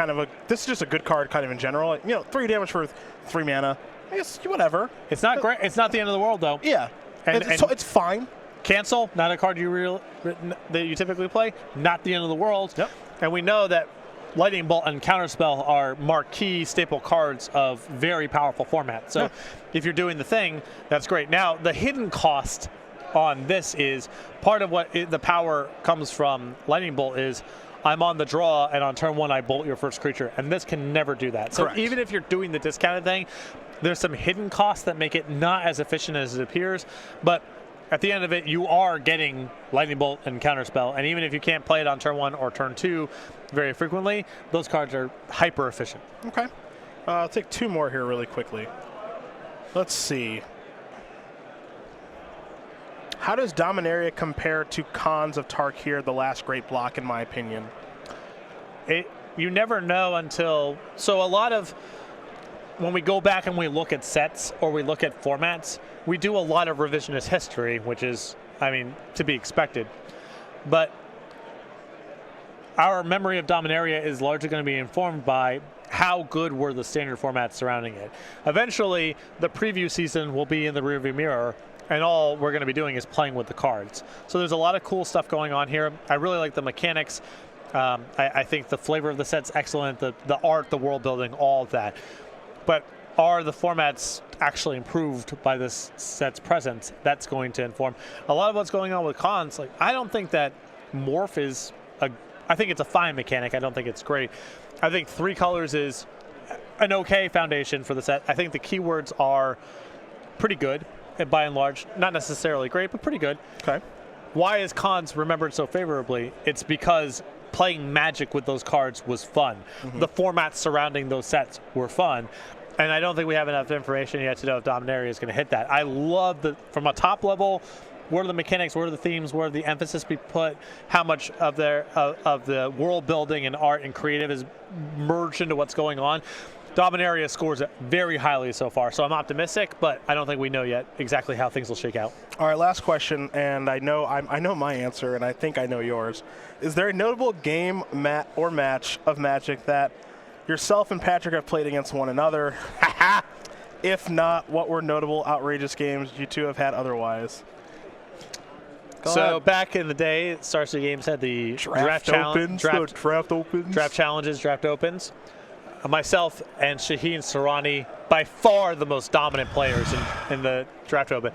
just a good card kind of in general. You know, 3 damage for 3 mana. I guess whatever. It's not great. It's not the end of the world, though. Yeah, it's fine. Cancel, not a card that you typically play. Not the end of the world. Yep. And we know that Lightning Bolt and Counterspell are marquee staple cards of very powerful formats. So if you're doing the thing, that's great. Now, the hidden cost on this is part of what the power comes from Lightning Bolt is I'm on the draw, and on turn 1, I bolt your first creature. And this can never do that. So even if you're doing the discounted thing, there's some hidden costs that make it not as efficient as it appears. But at the end of it, you are getting Lightning Bolt and Counterspell. And even if you can't play it on turn 1 or turn 2 very frequently, those cards are hyper efficient. Okay. I'll take 2 more here really quickly. Let's see. How does Dominaria compare to Khans of Tarkir, the last great block, in my opinion? You never know until... So a lot of... When we go back and we look at sets or we look at formats, we do a lot of revisionist history, which is, I mean, to be expected. But our memory of Dominaria is largely going to be informed by how good were the standard formats surrounding it. Eventually, the preview season will be in the rearview mirror, and all we're going to be doing is playing with the cards. So there's a lot of cool stuff going on here. I really like the mechanics. I think the flavor of the set's excellent. The art, the world building, all of that. But are the formats actually improved by this set's presence? That's going to inform a lot of what's going on with Khans. Like, I don't think that Morph is I think it's a fine mechanic. I don't think it's great. I think 3 colors is an okay foundation for the set. I think the keywords are pretty good, by and large. Not necessarily great, but pretty good. Okay. Why is Khans remembered so favorably? It's because playing Magic with those cards was fun. Mm-hmm. The formats surrounding those sets were fun. And I don't think we have enough information yet to know if Dominaria is going to hit that. I love from a top level, what are the mechanics, what are the themes, where the emphasis be put, how much of the world building and art and creative is merged into what's going on. Dominaria scores very highly so far, so I'm optimistic, but I don't think we know yet exactly how things will shake out. All right, last question, and I know my answer, and I think I know yours. Is there a notable game or match of Magic that yourself and Patrick have played against one another? If not, what were notable, outrageous games you two have had otherwise? So back in the day, Star City Games had the draft opens. Draft challenges, draft opens. Myself and Shaheen Sarani, by far the most dominant players in the draft open.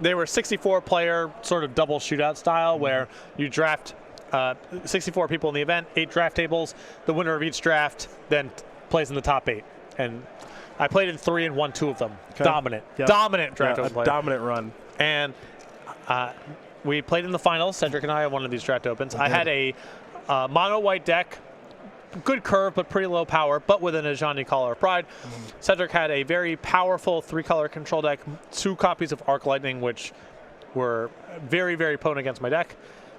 They were 64-player sort of double shootout style where you draft 64 people in the event, 8 draft tables. The winner of each draft then plays in the top 8. And I played in 3 and won 2 of them. Okay. Dominant. Yep. Dominant draft open player. Dominant run. And we played in the finals. Cedric and I had one of these draft opens. I had a mono-white deck. Good curve, but pretty low power, but with an Ajani Collar of Pride. Cedric had a very powerful 3-color control deck, 2 copies of Arc Lightning, which were very, very potent against my deck.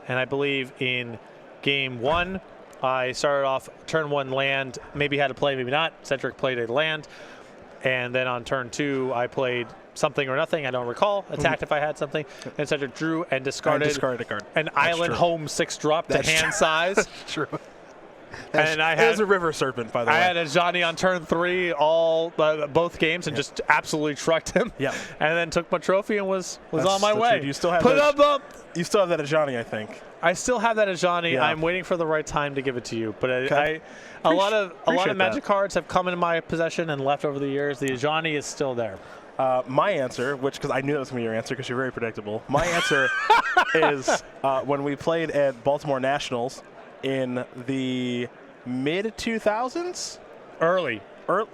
And I believe in game 1, I started off turn 1 land, maybe had a play, maybe not. Cedric played a land. And then on turn 2, I played something or nothing, I don't recall. Attacked if I had something. And Cedric drew and discarded a card. An Island Home 6-drop to hand size. That's true. And it was a River Serpent, by the way. I had a Johnny on turn 3 both games and just absolutely trucked him. Yeah. And then took my trophy and was on my way. You still have You still have that Ajani, I think. I still have that Ajani. Yeah. I'm waiting for the right time to give it to you. But Okay. a lot of Magic cards have come into my possession and left over the years. The Ajani is still there. My answer, because I knew that was going to be your answer because you're very predictable. My answer is when we played at Baltimore Nationals in the mid-2000s? Early.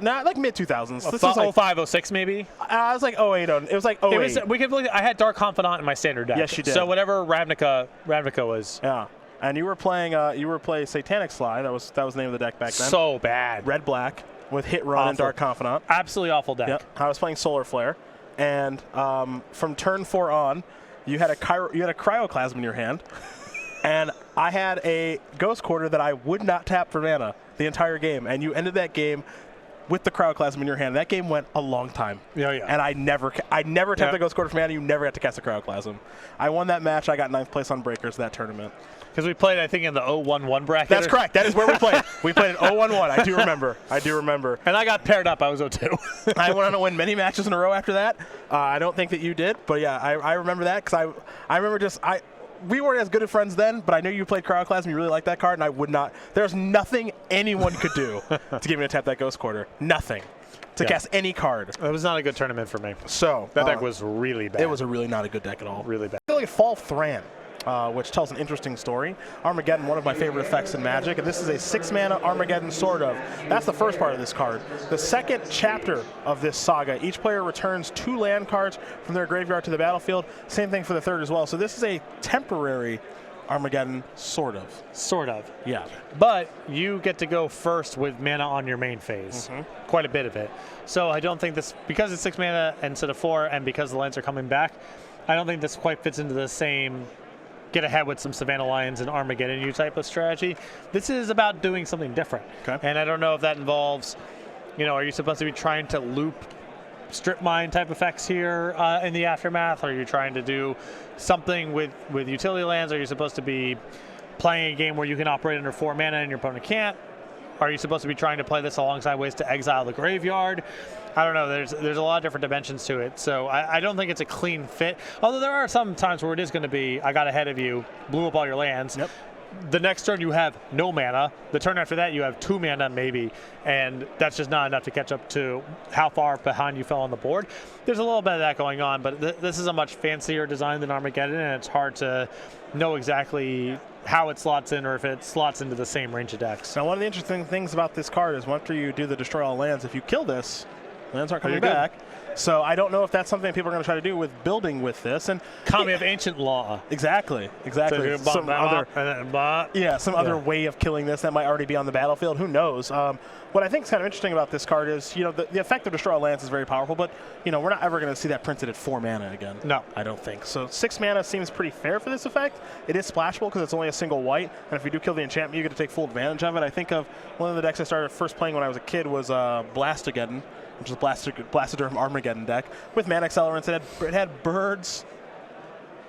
Not like mid-2000s. This was 05, 06 maybe? I was like 08. It was like 08. I had Dark Confidant in my standard deck. Yes, you did. So whatever Ravnica was. Yeah. And you were playing Satanic Sly. That was the name of the deck back then. So bad. Red-black with Hit Run and Dark Confidant. Absolutely awful deck. Yep. I was playing Solar Flare. And from turn 4 on, you had a Cryoclasm in your hand. And I had a Ghost Quarter that I would not tap for mana the entire game. And you ended that game with the Cryoclasm in your hand. That game went a long time. Yeah. And I never tapped the Ghost Quarter for mana. You never had to cast a Cryoclasm. I won that match. I got 9th place on Breakers that tournament. Because we played, I think, in the 0-1-1 bracket. That's correct. That is where we played. We played in 0-1-1. I do remember. And I got paired up. I was 0-2. I went on to win many matches in a row after that. I don't think that you did. But, yeah, I remember that because I remember we weren't as good of friends then, but I knew you played Cryoclasm. You really liked that card, and I would not. There's nothing anyone could do to get me to tap that Ghost Quarter. Nothing. To cast any card. It was not a good tournament for me. So that deck was really bad. It was a really not a good deck at all. Really bad. I feel like Fall Thran, which tells an interesting story. Armageddon, one of my favorite effects in Magic, and this is a 6-mana Armageddon, sort of. That's the first part of this card. The second chapter of this saga, each player returns 2 land cards from their graveyard to the battlefield. Same thing for the third as well. So this is a temporary Armageddon, sort of. Sort of. Yeah. But you get to go first with mana on your main phase. Quite a bit of it. So I don't think this, because it's 6 mana instead of 4, and because the lands are coming back, I don't think this quite fits into the same get ahead with some Savannah Lions and Armageddon you type of strategy. This is about doing something different. Okay. And I don't know if that involves, are you supposed to be trying to loop strip mine type effects here in the aftermath? Are you trying to do something with utility lands? Are you supposed to be playing a game where you can operate under 4 mana and your opponent can't? Are you supposed to be trying to play this alongside ways to exile the graveyard? I don't know. There's a lot of different dimensions to it. So I don't think it's a clean fit. Although there are some times where it is going to be, I got ahead of you, blew up all your lands. Yep. The next turn you have no mana. The turn after that you have 2 mana maybe, and that's just not enough to catch up to how far behind you fell on the board. There's a little bit of that going on, but this is a much fancier design than Armageddon, and it's hard to know exactly how it slots in or if it slots into the same range of decks. Now, one of the interesting things about this card is after you do the Destroy All Lands, if you kill this, Lands aren't coming back. So I don't know if that's something people are going to try to do with building with this. And Kami of Ancient Law. Exactly. So some other way of killing this that might already be on the battlefield. Who knows? What I think is kind of interesting about this card is, the effect of Destroy All Lands is very powerful, but, we're not ever going to see that printed at 4 mana again. No. I don't think. So 6 mana seems pretty fair for this effect. It is splashable because it's only a single white, and if you do kill the enchantment, you get to take full advantage of it. I think of one of the decks I started first playing when I was a kid was Blastogeddon, which is a Blastoderm Armageddon deck with mana accelerants. It had birds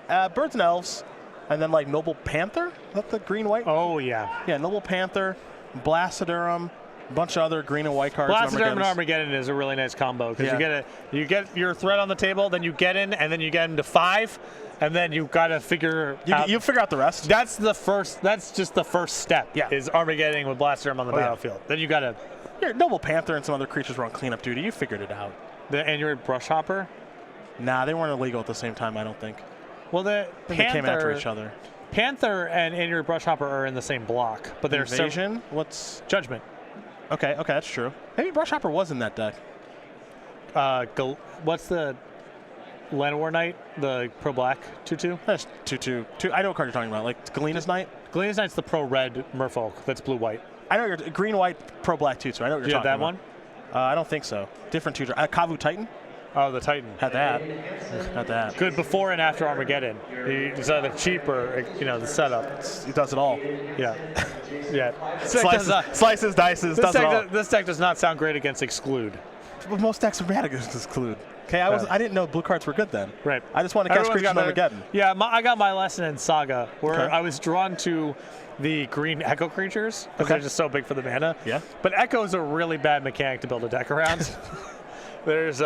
and elves, and then like Noble Panther. Is that the green-white? Oh, yeah. Yeah, Noble Panther, Blastoderm, a bunch of other green and white cards. Blastoderm and Armageddon is a really nice combo because you get your threat on the table, then you get in, and then you get into 5, and then you've got to figure out. You figure out the rest. That's just the first step. Yeah. Is Armageddon with Blastoderm on the battlefield. Then you got to. Yeah, Noble Panther and some other creatures were on cleanup duty. You figured it out. The Android Brushhopper? Nah, they weren't illegal at the same time, I don't think. Well, they came after each other. Panther and Android Brushhopper are in the same block, but they're Invasion? What's Judgment? Okay, that's true. Maybe Brushhopper was in that deck. What's the Llanowar Knight? The pro black 2/2? That's 2/2. I know what card you're talking about. Like Galena's Knight. Galena's Knight's the pro red Merfolk. That's blue white. I know you're green white pro black 2/2. I know what you're talking about. That one? I don't think so. Different 2. Kavu Titan. Oh, the Titan. Had that. Good before and after Armageddon. It's either cheap or the setup. It does it all. Yeah. Yeah. Slices, dices, does it all. This deck does not sound great against Exclude. But most decks are bad against Exclude. Okay, I didn't know blue cards were good then. Right. I just wanted to catch creatures on Armageddon. Yeah, I got my lesson in Saga where I was drawn to the green Echo creatures because they're just so big for the mana. Yeah. But Echo is a really bad mechanic to build a deck around. There's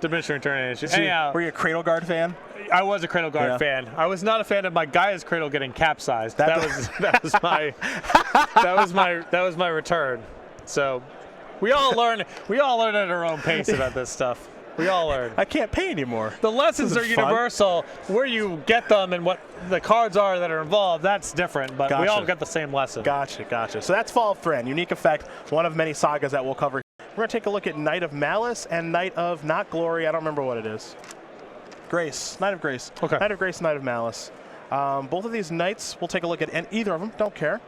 diminishing return issue. Anyhow, were you a Cradle Guard fan? I was a Cradle Guard fan. I was not a fan of my Gaia's Cradle getting capsized. That was my return. So we all learn at our own pace about this stuff. We all learn. I can't pay anymore. The lessons are universal. Where you get them and what the cards are that are involved, that's different. But we all get the same lesson. Gotcha. So that's Fall of Thran. Unique effect. One of many sagas that we'll cover. We're going to take a look at Knight of Malice and Knight of Not Glory. I don't remember what it is. Grace. Knight of Grace. Okay. Knight of Grace, Knight of Malice. Both of these knights we'll take a look at, and either of them, don't care.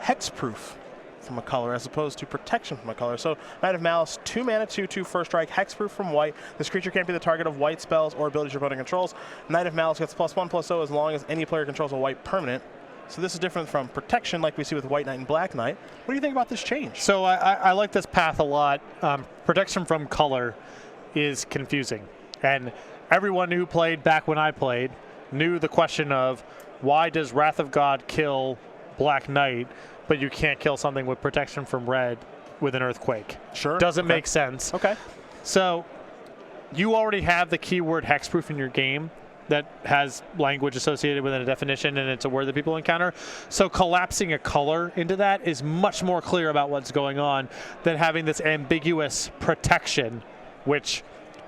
Hexproof from a color as opposed to protection from a color. So Knight of Malice, 2 mana, 2/2 first strike, hexproof from white. This creature can't be the target of white spells or abilities your opponent controls. Knight of Malice gets +1/+0 as long as any player controls a white permanent. So this is different from protection like we see with White Knight and Black Knight. What do you think about this change? So I like this path a lot. Protection from color is confusing. And everyone who played back when I played knew the question of why does Wrath of God kill Black Knight, but you can't kill something with protection from red with an Earthquake? Sure. Doesn't make sense. Okay. So you already have the keyword hexproof in your game that has language associated with it, a definition, and it's a word that people encounter. So collapsing a color into that is much more clear about what's going on than having this ambiguous protection, which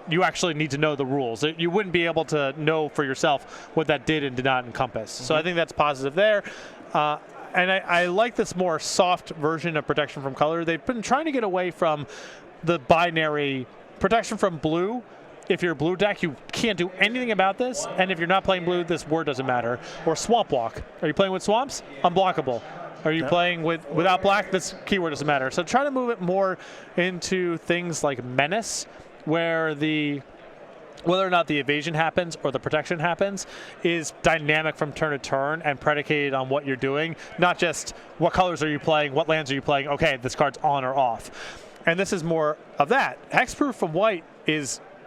you actually need to know the rules. You wouldn't be able to know for yourself what that did and did not encompass. So I think that's positive there. And I like this more soft version of protection from color. They've been trying to get away from the binary protection from blue. If you're a blue deck, you can't do anything about this. And if you're not playing blue, this word doesn't matter. Or Swamp Walk. Are you playing with swamps? Unblockable. Are you playing without black? This keyword doesn't matter. So try to move it more into things like Menace, where whether or not the evasion happens or the protection happens is dynamic from turn to turn and predicated on what you're doing, not just what colors are you playing, what lands are you playing, okay, this card's on or off. And this is more of that. Hexproof from white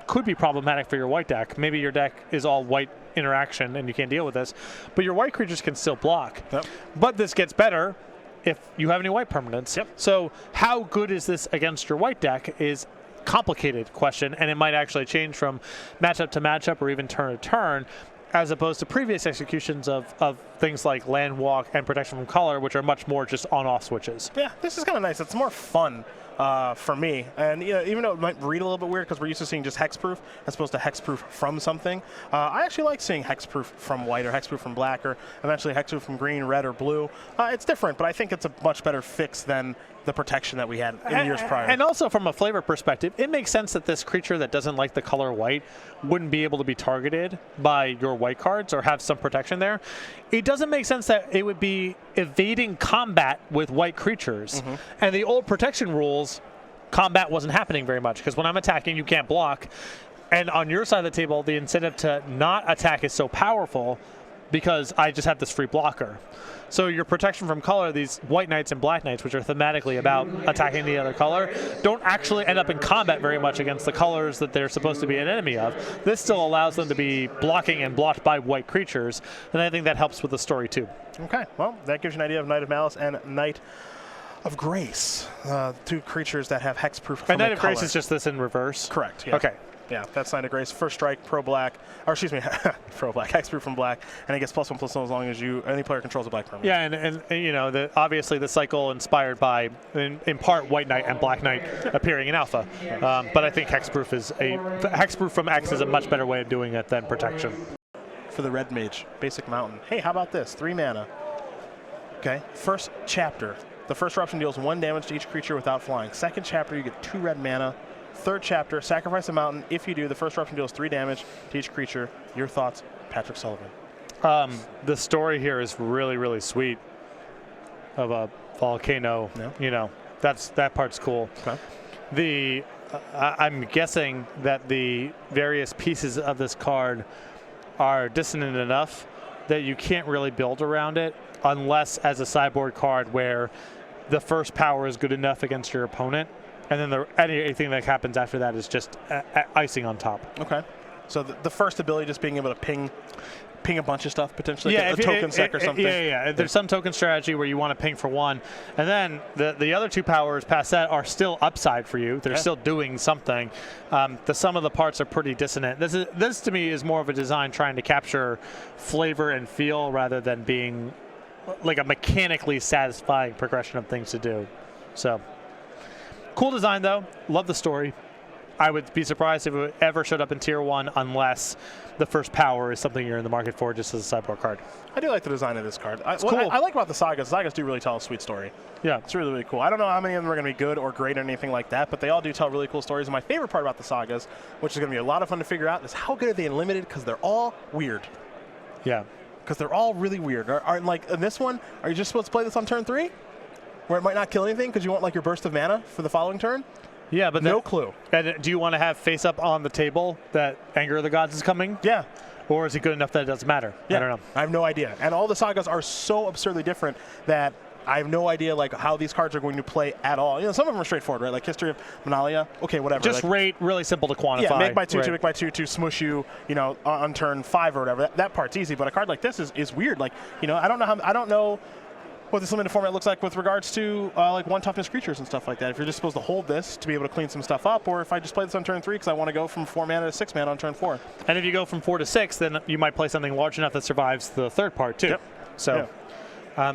could be problematic for your white deck. Maybe your deck is all white interaction and you can't deal with this, but your white creatures can still block. Yep. But this gets better if you have any white permanents. Yep. So how good is this against your white deck is complicated question, and it might actually change from matchup to matchup or even turn to turn, as opposed to previous executions of things like land walk and protection from color, which are much more just on-off switches. Yeah, this is kind of nice. It's more fun for me. And even though it might read a little bit weird because we're used to seeing just hexproof as opposed to hexproof from something, I actually like seeing hexproof from white or hexproof from black or eventually hexproof from green, red, or blue. It's different, but I think it's a much better fix than the protection that we had in years prior. And also from a flavor perspective, it makes sense that this creature that doesn't like the color white wouldn't be able to be targeted by your white cards or have some protection there. It doesn't make sense that it would be evading combat with white creatures. And the old protection rules, combat wasn't happening very much because when I'm attacking, you can't block. And on your side of the table, the incentive to not attack is so powerful because I just have this free blocker. So your protection from color, these white knights and black knights, which are thematically about attacking the other color, don't actually end up in combat very much against the colors that they're supposed to be an enemy of. This still allows them to be blocking and blocked by white creatures, and I think that helps with the story too. Okay, well, that gives you an idea of Knight of Malice and Knight of Grace, two creatures that have hexproof from And Knight of color. Grace is just this in reverse? Correct, yeah. Okay. Yeah, that's Knight of Grace. First strike, pro black, or excuse me, pro black, hexproof from black, and it gets +1/+1 as long as any player controls a black permanent. Yeah, and you know, obviously the cycle inspired by, in part, White Knight and Black Knight appearing in Alpha. But I think hexproof from X is a much better way of doing it than protection. For the Red Mage, basic mountain. Hey, how about this? 3 mana. Okay, first chapter. The first eruption deals 1 damage to each creature without flying. Second chapter, you get 2 red mana. Third chapter, sacrifice a mountain. If you do, the first eruption deals 3 damage to each creature. Your thoughts, Patrick Sullivan? The story here is really, really sweet. Of a volcano, you know, that part's cool. Okay. I'm guessing that the various pieces of this card are dissonant enough that you can't really build around it unless as a sideboard card where the first power is good enough against your opponent. And then anything that happens after that is just icing on top. Okay. So the first ability just being able to ping a bunch of stuff, potentially, yeah, a token sec or something. Yeah. There's some token strategy where you want to ping for 1. And then the other 2 powers past that are still upside for you. They're still doing something. The sum of the parts are pretty dissonant. This to me is more of a design trying to capture flavor and feel rather than being like a mechanically satisfying progression of things to do. So... cool design, though. Love the story. I would be surprised if it ever showed up in Tier 1 unless the first power is something you're in the market for just as a sideboard card. I do like the design of this card. It's cool. I like about the sagas. Sagas do really tell a sweet story. Yeah. It's really, really cool. I don't know how many of them are going to be good or great or anything like that, but they all do tell really cool stories. And my favorite part about the sagas, which is going to be a lot of fun to figure out, is how good are they in limited, because they're all weird. Yeah. Because they're all really weird. Like in this one, are you just supposed to play this on turn 3? Where it might not kill anything because you want like your burst of mana for the following turn? Yeah, but no clue. And do you want to have face up on the table that Anger of the Gods is coming? Yeah. Or is it good enough that it doesn't matter? Yeah. I don't know. I have no idea. And all the sagas are so absurdly different that I have no idea like how these cards are going to play at all. You know, some of them are straightforward, right? Like History of Benalia. Okay, whatever. Just like, rate, really simple to quantify. Yeah, make by 2, right. to make by 2 to smush you, you know, on turn 5 or whatever. That part's easy. But a card like this is weird. Like, you know, I don't know what this limited format looks like with regards to like 1 toughness creatures and stuff like that. If you're just supposed to hold this to be able to clean some stuff up, or if I just play this on turn 3 because I want to go from 4 mana to 6 mana on turn 4. And if you go from 4 to 6, then you might play something large enough that survives the third part too. Yep. So,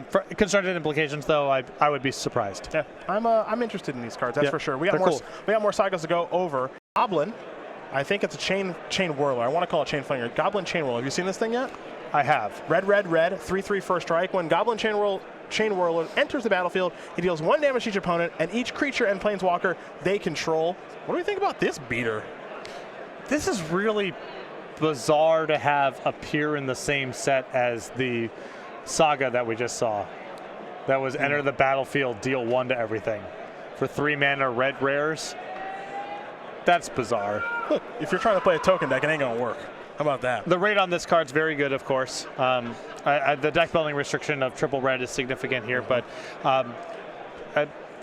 for constructed implications, though, I would be surprised. Yeah, I'm interested in these cards. That's for sure. We got more. Cool. We got more sagas to go over. Goblin, I think it's a Chainwhirler. I want to call it Chainflinger. Goblin Chainwhirler. Have you seen this thing yet? I have. Red, 3/3 first strike. When Goblin Chainwhirler enters the battlefield, he deals 1 damage to each opponent and each creature and planeswalker they control. What do we think about this beater? This is really bizarre to have appear in the same set as the saga that we just saw. That was enter the battlefield, deal 1 to everything. For 3 mana red rares. That's bizarre. Look, if you're trying to play a token deck, it ain't going to work. How about that? The rate on this card's very good, of course. The deck building restriction of triple red is significant here, but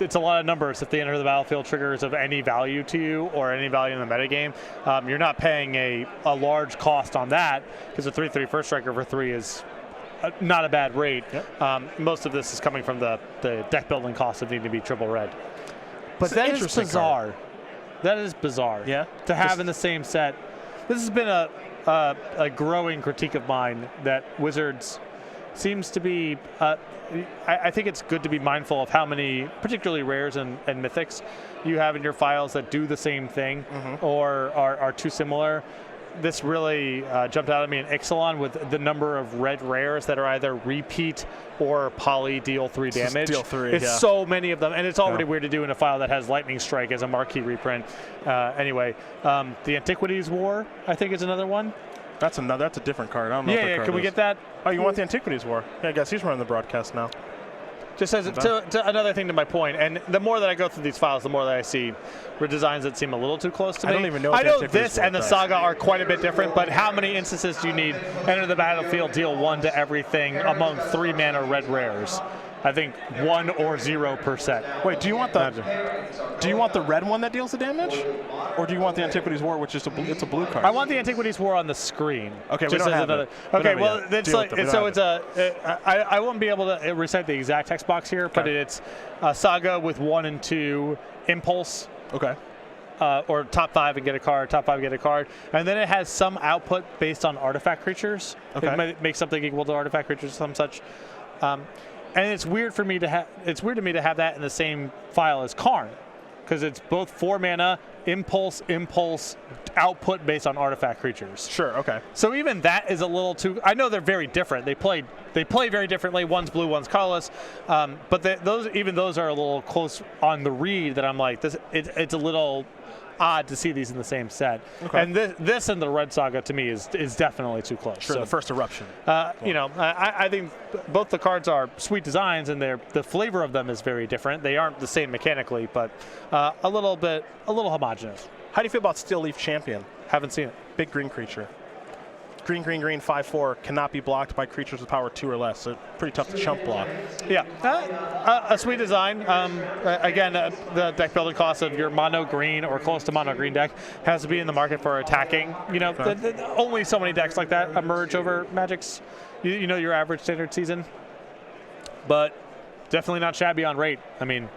it's a lot of numbers. If they enter the battlefield, triggers of any value to you or any value in the metagame, you're not paying a large cost on that because a 3/3 first striker for 3 is not a bad rate. Yep. Most of this is coming from the deck building cost of needing to be triple red. But that is bizarre. Card. That is bizarre. Yeah. To have in the same set. This has been a growing critique of mine that Wizards seems to be. I think it's good to be mindful of how many, particularly rares and mythics, you have in your files that do the same thing or are too similar. this really jumped out at me in Ixalan with the number of red rares that are either repeat or poly deal 3 damage. Deal 3, it's so many of them, and it's already weird to do in a file that has Lightning Strike as a marquee reprint. Anyway, the Antiquities War, I think, is another one. That's a different card. I don't know. Yeah, can we get that? Oh, you want the Antiquities War? Yeah, I guess he's running the broadcast now. Just as to another thing to my point, and the more that I go through these files, the more that I see designs that seem a little too close to me. I don't even know. I know this and the Saga are quite a bit different, but how many instances do you need? Enter the battlefield, deal 1 to everything among 3 mana red rares. I think 1 or 0%. Wait, do you want the red one that deals the damage, or do you want the Antiquities War, which is it's a blue card? I want the Antiquities War on the screen. Okay, we don't have it. Okay, well, it's like so it's I won't be able to recite the exact text box here, but it's a Saga with 1 and 2 Impulse. Okay. Or top 5 and get a card, top 5 and get a card. And then it has some output based on artifact creatures. Okay. It might make something equal to artifact creatures, some such. And it's weird for me to have. It's weird to me to have that in the same file as Karn, because it's both 4 mana, impulse, output based on artifact creatures. Sure. Okay. So even that is a little too. I know they're very different. They play very differently. One's blue, one's colorless. But those are a little close on the read. That I'm like this. It's a little odd to see these in the same set. Okay. And this and the Red Saga to me is definitely too close. Sure, so, the First Eruption. You know, I think both the cards are sweet designs, and the flavor of them is very different. They aren't the same mechanically, but a little homogenous. How do you feel about Steel Leaf Champion? Haven't seen it. Big green creature. Green, 5/4, cannot be blocked by creatures with power 2 or less. So pretty tough to chump block. Yeah, a sweet design. Again, the deck building cost of your mono green or close to mono green deck has to be in the market for attacking. You know, only so many decks like that emerge over Magic's, you know, your average standard season. But definitely not shabby on rate. I mean,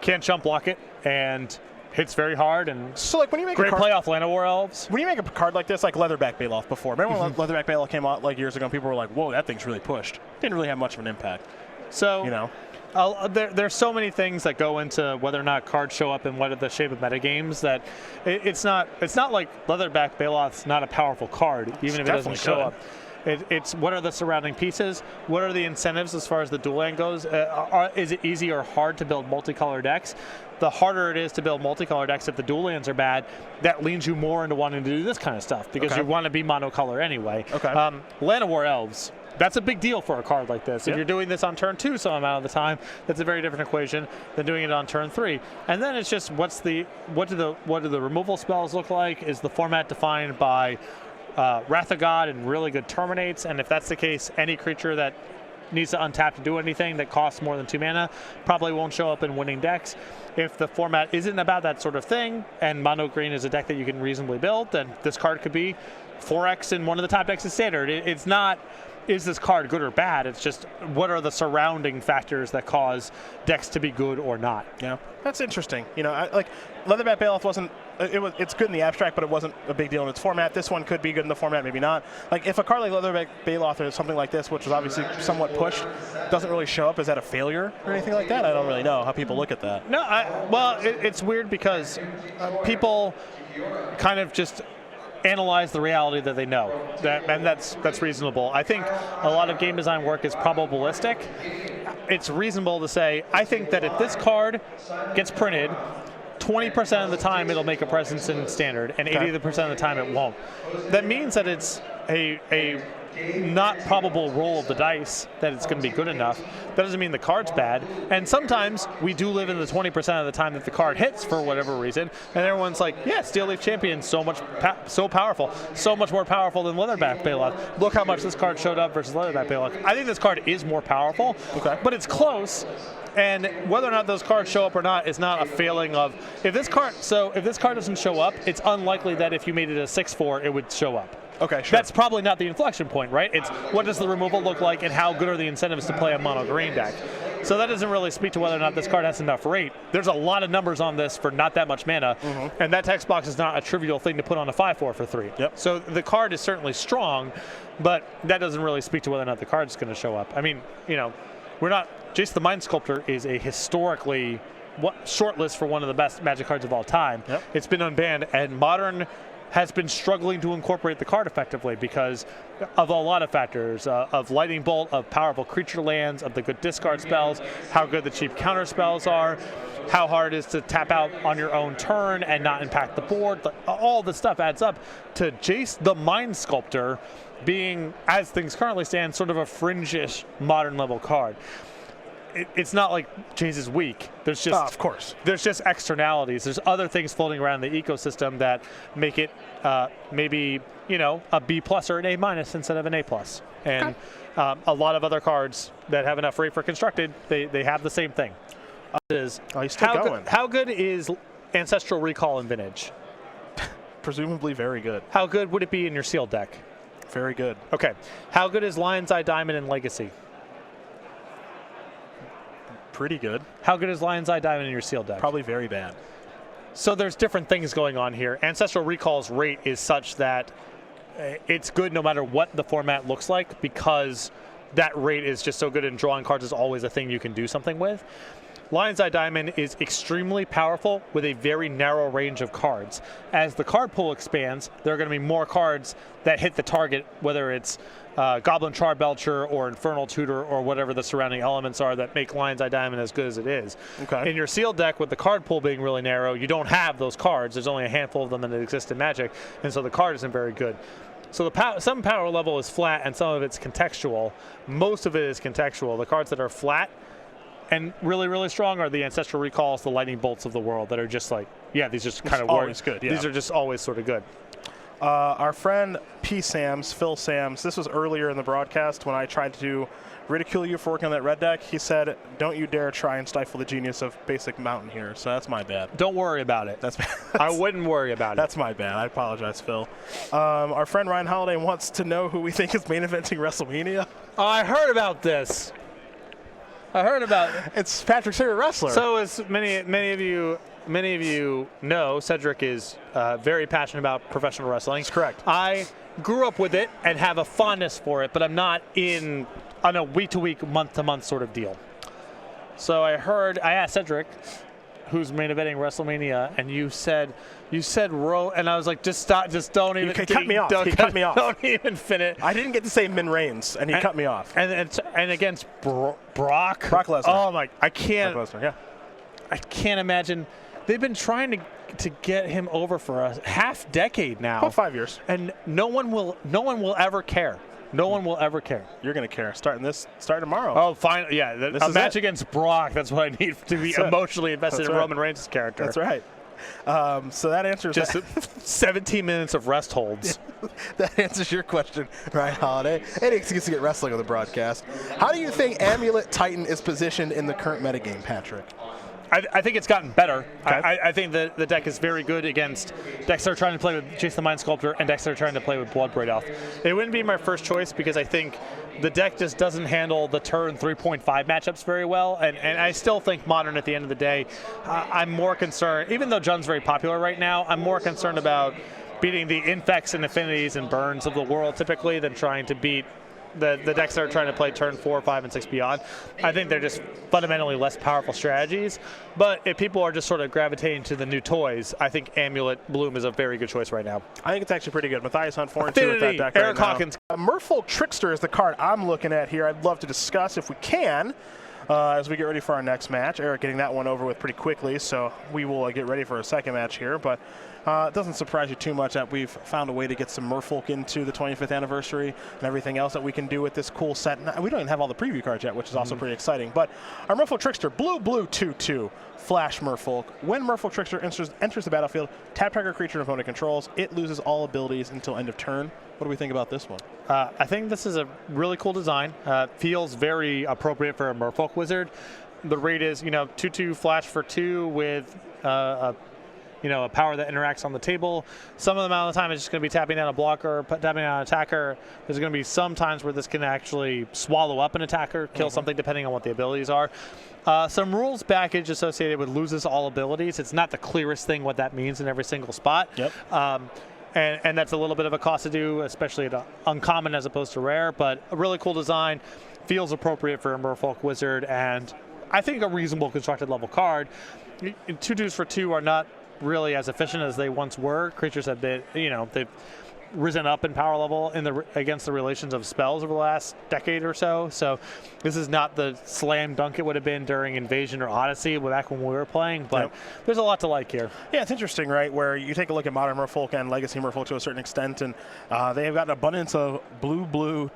can't chump block it, and hits very hard, and so like when you make great playoff Llanowar Elves. When you make a card like this, like Leatherback Baloth before, remember when Leatherback Baloth came out like years ago and people were like, whoa, that thing's really pushed. Didn't really have much of an impact. So, you know, there's so many things that go into whether or not cards show up and what are the shape of metagames that it's not like Leatherback Baloth's not a powerful card, even if it doesn't show up. It's what are the surrounding pieces? What are the incentives as far as the dual land goes? Is it easy or hard to build multicolor decks? The harder it is to build multicolor decks, if the dual lands are bad, that leans you more into wanting to do this kind of stuff because you want to be monocolor anyway. Okay. Llanowar Elves, that's a big deal for a card like this. If you're doing this on turn 2 some amount of the time, that's a very different equation than doing it on turn 3. And then it's just what do the removal spells look like? Is the format defined by Wrath of God and really good terminates? And if that's the case, any creature that needs to untap to do anything that costs more than 2 mana probably won't show up in winning decks. If the format isn't about that sort of thing, and mono green is a deck that you can reasonably build, then this card could be 4x in one of the top decks of Standard. It's not, is this card good or bad? It's just, what are the surrounding factors that cause decks to be good or not? Yeah, that's interesting. You know, like Leatherback Baloth wasn't. It's good in the abstract, but it wasn't a big deal in its format. This one could be good in the format, maybe not. Like if a card like Leatherback Baloth or something like this, which was obviously somewhat pushed, doesn't really show up, is that a failure or anything like that? I don't really know how people look at that. No, well, it's weird because people kind of just analyze the reality that they know, and that's reasonable. I think a lot of game design work is probabilistic. It's reasonable to say, I think that if this card gets printed, 20% of the time it'll make a presence in Standard, and 80% of the time it won't. That means that it's a not probable roll of the dice that it's going to be good enough. That doesn't mean the card's bad. And sometimes we do live in the 20% of the time that the card hits for whatever reason, and everyone's like, yeah, Steel Leaf Champion, so powerful, so much more powerful than Leatherback Baloth. Look how much this card showed up versus Leatherback Baloth. I think this card is more powerful, but it's close. And whether or not those cards show up or not is not a failing of if this card doesn't show up, it's unlikely that if you made it a 6/4 it would show up. Okay, sure. That's probably not the inflection point, right? It's what does the removal look like and how good are the incentives to play a mono green deck. So that doesn't really speak to whether or not this card has enough rate. There's a lot of numbers on this for not that much mana, and that text box is not a trivial thing to put on a 5/4 for 3. Yep. So the card is certainly strong, but that doesn't really speak to whether or not the card is going to show up. I mean, you know, Jace the Mind Sculptor is a historically shortlist for one of the best Magic cards of all time. Yep. It's been unbanned, and Modern has been struggling to incorporate the card effectively because of a lot of factors, of Lightning Bolt, of powerful creature lands, of the good discard spells, how good the cheap counter spells are, how hard it is to tap out on your own turn and not impact the board. All the stuff adds up to Jace the Mind Sculptor being, as things currently stand, sort of a fringe-ish modern level card. It's not like Jace is weak. There's just, of course, there's just externalities. There's other things floating around the ecosystem that make it maybe, a B+ or an A- instead of an A+. And a lot of other cards that have enough rate for constructed, they have the same thing. He's still going. How good is Ancestral Recall in Vintage? Presumably very good. How good would it be in your sealed deck? Very good. Okay. How good is Lion's Eye Diamond in Legacy? Pretty good. How good is Lion's Eye Diamond in your sealed deck? Probably very bad. So there's different things going on here. Ancestral Recall's rate is such that it's good no matter what the format looks like because that rate is just so good, and drawing cards is always a thing you can do something with. Lion's Eye Diamond is extremely powerful with a very narrow range of cards. As the card pool expands, there are going to be more cards that hit the target, whether it's Goblin Charbelcher or Infernal Tutor or whatever the surrounding elements are that make Lion's Eye Diamond as good as it is. Okay. In your sealed deck, with the card pool being really narrow, you don't have those cards. There's only a handful of them that exist in Magic, and so the card isn't very good. So some power level is flat and some of it's contextual. Most of it is contextual. The cards that are flat and really, really strong are the Ancestral Recalls, the Lightning Bolts of the world that are just like, these just kind of always good. Yeah. These are just always sort of good. Our friend Phil Sams, this was earlier in the broadcast when I tried to ridicule you for working on that red deck. He said, "Don't you dare try and stifle the genius of basic Mountain here." So that's my bad. Don't worry about it. I wouldn't worry about it. That's my bad. I apologize, Phil. Our friend Ryan Holiday wants to know who we think is main eventing WrestleMania. I heard about this. It's Patrick's favorite wrestler. So as many of you know, Cedric is very passionate about professional wrestling. That's correct. I grew up with it and have a fondness for it, but I'm not on a week-to-week, month-to-month sort of deal. So I asked Cedric, who's main eventing WrestleMania, and you said and I was like, just stop, just don't even. He cut me off. Don't even finish. I didn't get to say Min Reigns, and he cut me off. And against Brock Lesnar. Oh my! I can't. Brock Lesnar, yeah. I can't imagine. They've been trying to get him over for a half decade now. About 5 years. And no one will ever care. No one will ever care. You're going to care. Starting tomorrow. Oh, fine. Yeah, a match against Brock. That's what I need to be emotionally invested in Roman Reigns' character. That's right. So that answers just 17 minutes of rest holds. That answers your question, Ryan Holiday. And he gets to get wrestling on the broadcast. How do you think Amulet Titan is positioned in the current metagame, Patrick? I think it's gotten better. Okay. I think the deck is very good against decks that are trying to play with Jace the Mind Sculptor and decks that are trying to play with Bloodbraid Elf. It wouldn't be my first choice because I think the deck just doesn't handle the turn 3.5 matchups very well, and I still think Modern at the end of the day, I'm more concerned, even though Jun's very popular right now, I'm more concerned about beating the Infects and Affinities and Burns of the world typically than trying to beat the decks that are trying to play turn 4, 5, and 6 beyond. I think they're just fundamentally less powerful strategies. But if people are just sort of gravitating to the new toys, I think Amulet Bloom is a very good choice right now. I think it's actually pretty good. Matthias on 4 and 2 with that deck Eric right Hawkins. now. Merfolk Trickster is the card I'm looking at here. I'd love to discuss if we can. As we get ready for our next match. Eric getting that one over with pretty quickly, so we will get ready for a second match here. But it doesn't surprise you too much that we've found a way to get some Merfolk into the 25th anniversary and everything else that we can do with this cool set. And we don't even have all the preview cards yet, which is also pretty exciting. But our Merfolk Trickster, blue, 2/2, Flash Merfolk. When Merfolk Trickster enters the battlefield, tap target creature and opponent controls. It loses all abilities until end of turn. What do we think about this one? I think this is a really cool design. Feels very appropriate for a Merfolk wizard. The rate is, 2/2 flash for 2 with a power that interacts on the table. Some of the amount of the time it's just going to be tapping down a blocker, tapping down an attacker. There's going to be some times where this can actually swallow up an attacker, kill something depending on what the abilities are. Some rules package associated with loses all abilities. It's not the clearest thing what that means in every single spot. Yep. And that's a little bit of a cost to do, especially at uncommon as opposed to rare, but a really cool design, feels appropriate for a Merfolk wizard, and I think a reasonable constructed level card. 2/2s for 2 are not really as efficient as they once were. Creatures have been, they've risen up in power level against the relations of spells over the last decade or so. So this is not the slam dunk it would have been during Invasion or Odyssey back when we were playing, but there's a lot to like here. Yeah, it's interesting, right, where you take a look at Modern Merfolk and Legacy Merfolk to a certain extent, and they have got an abundance of blue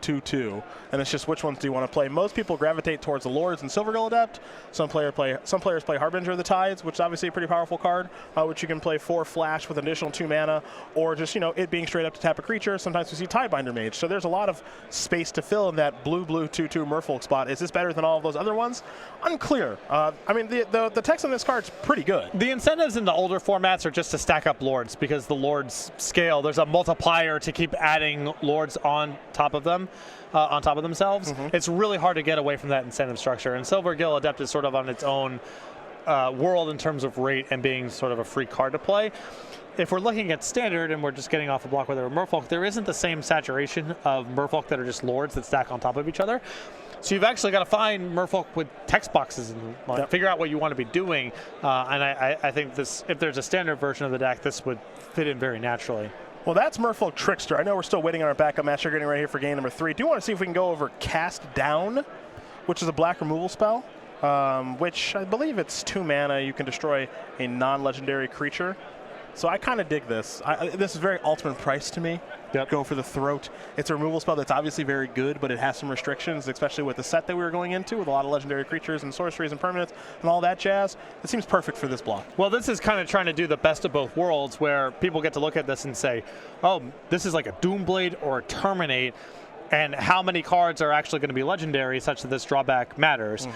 2/2, and it's just which ones do you want to play. Most people gravitate towards the Lords and Silvergill Adept. Some players play Harbinger of the Tides, which is obviously a pretty powerful card, which you can play 4 flash with additional 2 mana, or just, it being straight up to tap a creature. Sometimes we see Tidebinder Mage. So there's a lot of space to fill in that blue 2/2 Merfolk spot. Is this better than all of those other ones? Unclear. I mean, the text on this card's pretty good. The incentives in the older formats are just to stack up Lords, because the Lords scale. There's a multiplier to keep adding Lords on top of them. On top of themselves. It's really hard to get away from that incentive structure. And Silvergill Adept is sort of on its own world in terms of rate and being sort of a free card to play. If we're looking at Standard and we're just getting off a block with a Merfolk, there isn't the same saturation of Merfolk that are just Lords that stack on top of each other. So you've actually got to find Merfolk with text boxes and figure out what you want to be doing. And I think if there's a Standard version of the deck, this would fit in very naturally. Well, that's Merfolk Trickster. I know we're still waiting on our backup match. We're getting ready here for game number 3. Do you want to see if we can go over Cast Down, which is a black removal spell, which I believe it's 2 mana. You can destroy a non-legendary creature. So I kind of dig this. This is very ultimate price to me. Yep. Go for the throat. It's a removal spell that's obviously very good, but it has some restrictions, especially with the set that we were going into with a lot of legendary creatures and sorceries and permanents and all that jazz. It seems perfect for this block. Well, this is kind of trying to do the best of both worlds, where people get to look at this and say, oh, this is like a Doomblade or a Terminate, and how many cards are actually going to be legendary such that this drawback matters.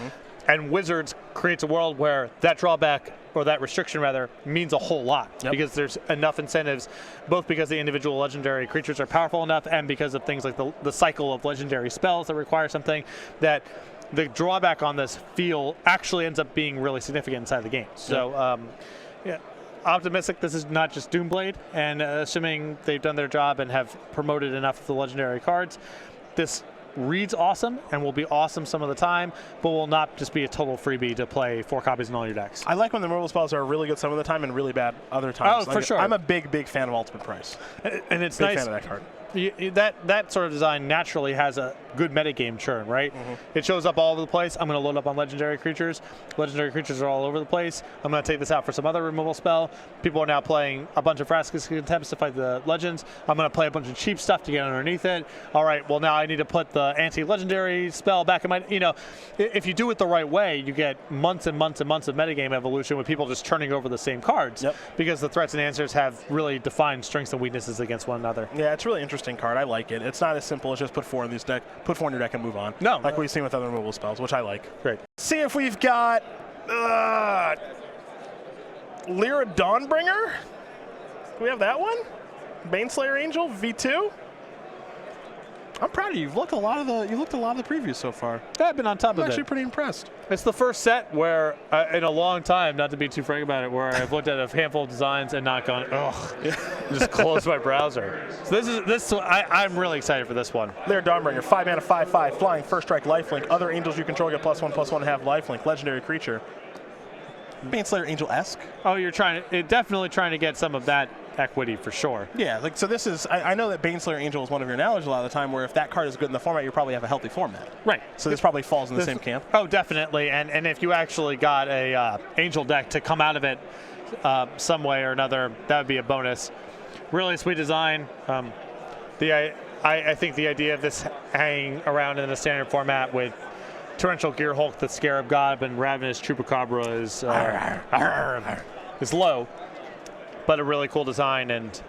And Wizards creates a world where that drawback, or that restriction rather, means a whole lot. Because there's enough incentives, both because the individual legendary creatures are powerful enough and because of things like the cycle of legendary spells that require something, that the drawback on this field actually ends up being really significant inside the game. So, optimistic this is not just Doomblade, and assuming they've done their job and have promoted enough of the legendary cards, this reads awesome and will be awesome some of the time, but will not just be a total freebie to play 4 copies in all your decks. I like when the removal spells are really good some of the time and really bad other times. Oh, for sure. I'm a big fan of Ultimate Price. And it's big nice. Fan of that card. That sort of design naturally has a good metagame churn, right? It shows up all over the place. I'm going to load up on legendary creatures. Legendary creatures are all over the place. I'm going to take this out for some other removal spell. People are now playing a bunch of Frascus Contempts to fight the legends. I'm going to play a bunch of cheap stuff to get underneath it. All right, well, now I need to put the anti-legendary spell back in my... if you do it the right way, you get months and months and months of metagame evolution with people just turning over the same cards, because the threats and answers have really defined strengths and weaknesses against one another. Yeah, it's a really interesting card. I like it. It's not as simple as just put 4 in your deck and move on. No. Like we've seen with other removal spells, which I like. Great. See if we've got Lyra Dawnbringer. Do we have that one? Baneslayer Angel V2. I'm proud of you. You've looked a lot of the previews so far. Yeah, I've been on top of it. I'm actually pretty impressed. It's the first set where, in a long time, not to be too frank about it, where I've looked at a handful of designs and not gone, ugh, just close my browser. So I'm really excited for this one. Lyra Dawnbringer, 5 mana, 5/5, flying, first strike, lifelink. Other angels you control get +1/+1 have lifelink. Legendary creature. Baneslayer Angel-esque. Oh, you're definitely trying to get some of that equity for sure. Yeah, so this is, I know that Baneslayer Angel is one of your analogies a lot of the time, where if that card is good in the format, you probably have a healthy format. Right. So this probably falls in the same camp. Oh, definitely. And if you actually got a Angel deck to come out of it some way or another, that would be a bonus. Really sweet design. I think the idea of this hanging around in the standard format with Torrential Gearhulk, the Scarab God, and Ravenous Chupacabra is low, but a really cool design, and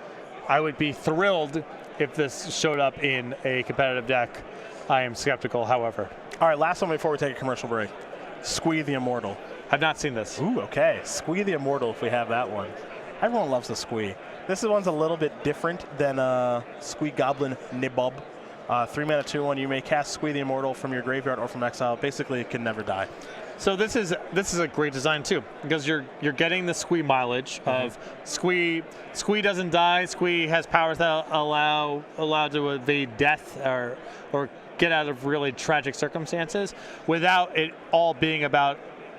I would be thrilled if this showed up in a competitive deck. I am skeptical, however. All right, last one before we take a commercial break. Squee the Immortal. I've not seen this. Ooh, okay. Squee the Immortal, if we have that one. Everyone loves the Squee. This one's a little bit different than Squee Goblin Nibob. 3 mana, 2/1. You may cast Squee the Immortal from your graveyard or from exile. Basically, it can never die. So this is a great design too, because you're getting the Squee mileage of Squee. Squee doesn't die. Squee has powers that allow to evade death or get out of really tragic circumstances without it all being about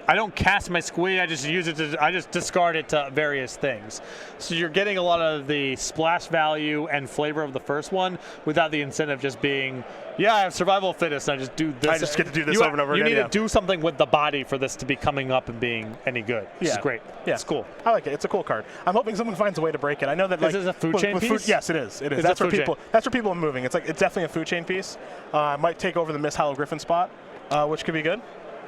I don't cast my Squee. I just use it to. I just discard it to various things. So you're getting a lot of the splash value and flavor of the first one without the incentive just being, yeah, I have survival fitness. And I just do this. I just get to do this over and over again. You need to do something with the body for this to be coming up and being any good. Which is great. Yeah, it's cool. I like it. It's a cool card. I'm hoping someone finds a way to break it. I know that this is a food chain piece. Yes, it is. It is. That's where people. That's where people are moving. It's definitely a food chain piece. Might take over the Miss Hollow Griffin spot, which could be good.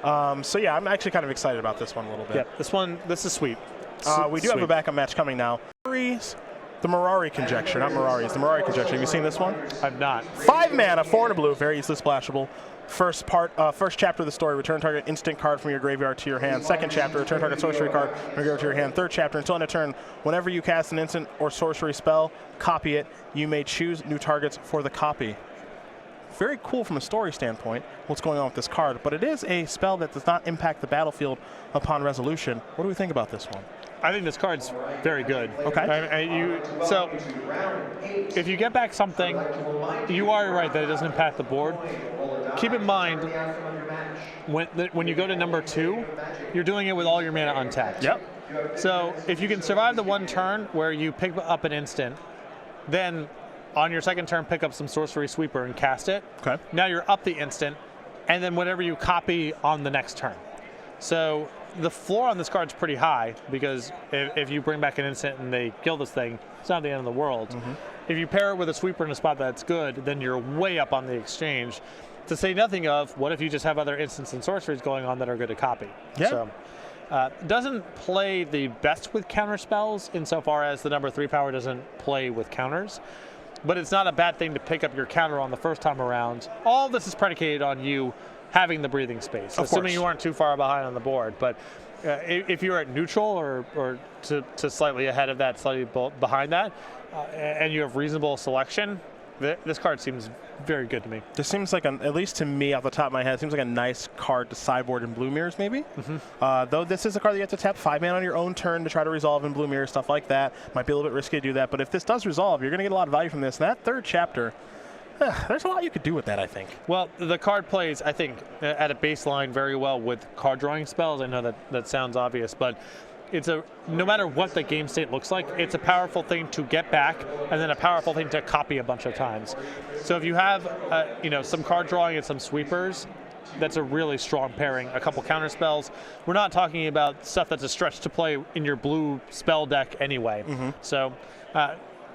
So yeah, I'm actually kind of excited about this one a little bit. Yeah, this is sweet. We do have a backup match coming now. The Mirari Conjecture, not Mirari's, the Mirari Conjecture. Have you seen this one? I've not. 5 mana, 4 and a blue, very easily splashable. First chapter of the story, return target instant card from your graveyard to your hand. Second chapter, return target sorcery card from your graveyard to your hand. Third chapter, until end of turn, whenever you cast an instant or sorcery spell, copy it. You may choose new targets for the copy. Very cool from a story standpoint, what's going on with this card, but it is a spell that does not impact the battlefield upon resolution. What do we think about this one? I think this card's very good. Okay. So if you get back something, you are right that it doesn't impact the board. Keep in mind, when you go to number 2, you're doing it with all your mana untapped. Yep. So if you can survive the one turn where you pick up an instant, then on your second turn, pick up some Sorcery Sweeper and cast it. Okay. Now you're up the instant, and then whatever you copy on the next turn. So the floor on this card is pretty high because if you bring back an instant and they kill this thing, it's not the end of the world. Mm-hmm. If you pair it with a sweeper in a spot that's good, then you're way up on the exchange. To say nothing of, what if you just have other instants and sorceries going on that are good to copy? Yeah. So, doesn't play the best with counter spells insofar as the number 3 power doesn't play with counters. But it's not a bad thing to pick up your counter on the first time around. All this is predicated on you having the breathing space, assuming you aren't too far behind on the board. But if you're at neutral or to slightly ahead of that, slightly behind that, and you have reasonable selection, this card seems very good to me. This seems like, at least to me off the top of my head, it seems like a nice card to sideboard in Blue Mirrors maybe. Mm-hmm. Though this is a card that you have to tap 5 mana on your own turn to try to resolve in Blue Mirrors, stuff like that. Might be a little bit risky to do that, but if this does resolve, you're going to get a lot of value from this. And that third chapter, there's a lot you could do with that, I think. Well, the card plays, I think, at a baseline very well with card drawing spells. I know that sounds obvious, but no matter what the game state looks like, it's a powerful thing to get back and then a powerful thing to copy a bunch of times. So if you have some card drawing and some sweepers, that's a really strong pairing. A couple counter spells. We're not talking about stuff that's a stretch to play in your blue spell deck anyway. Mm-hmm. So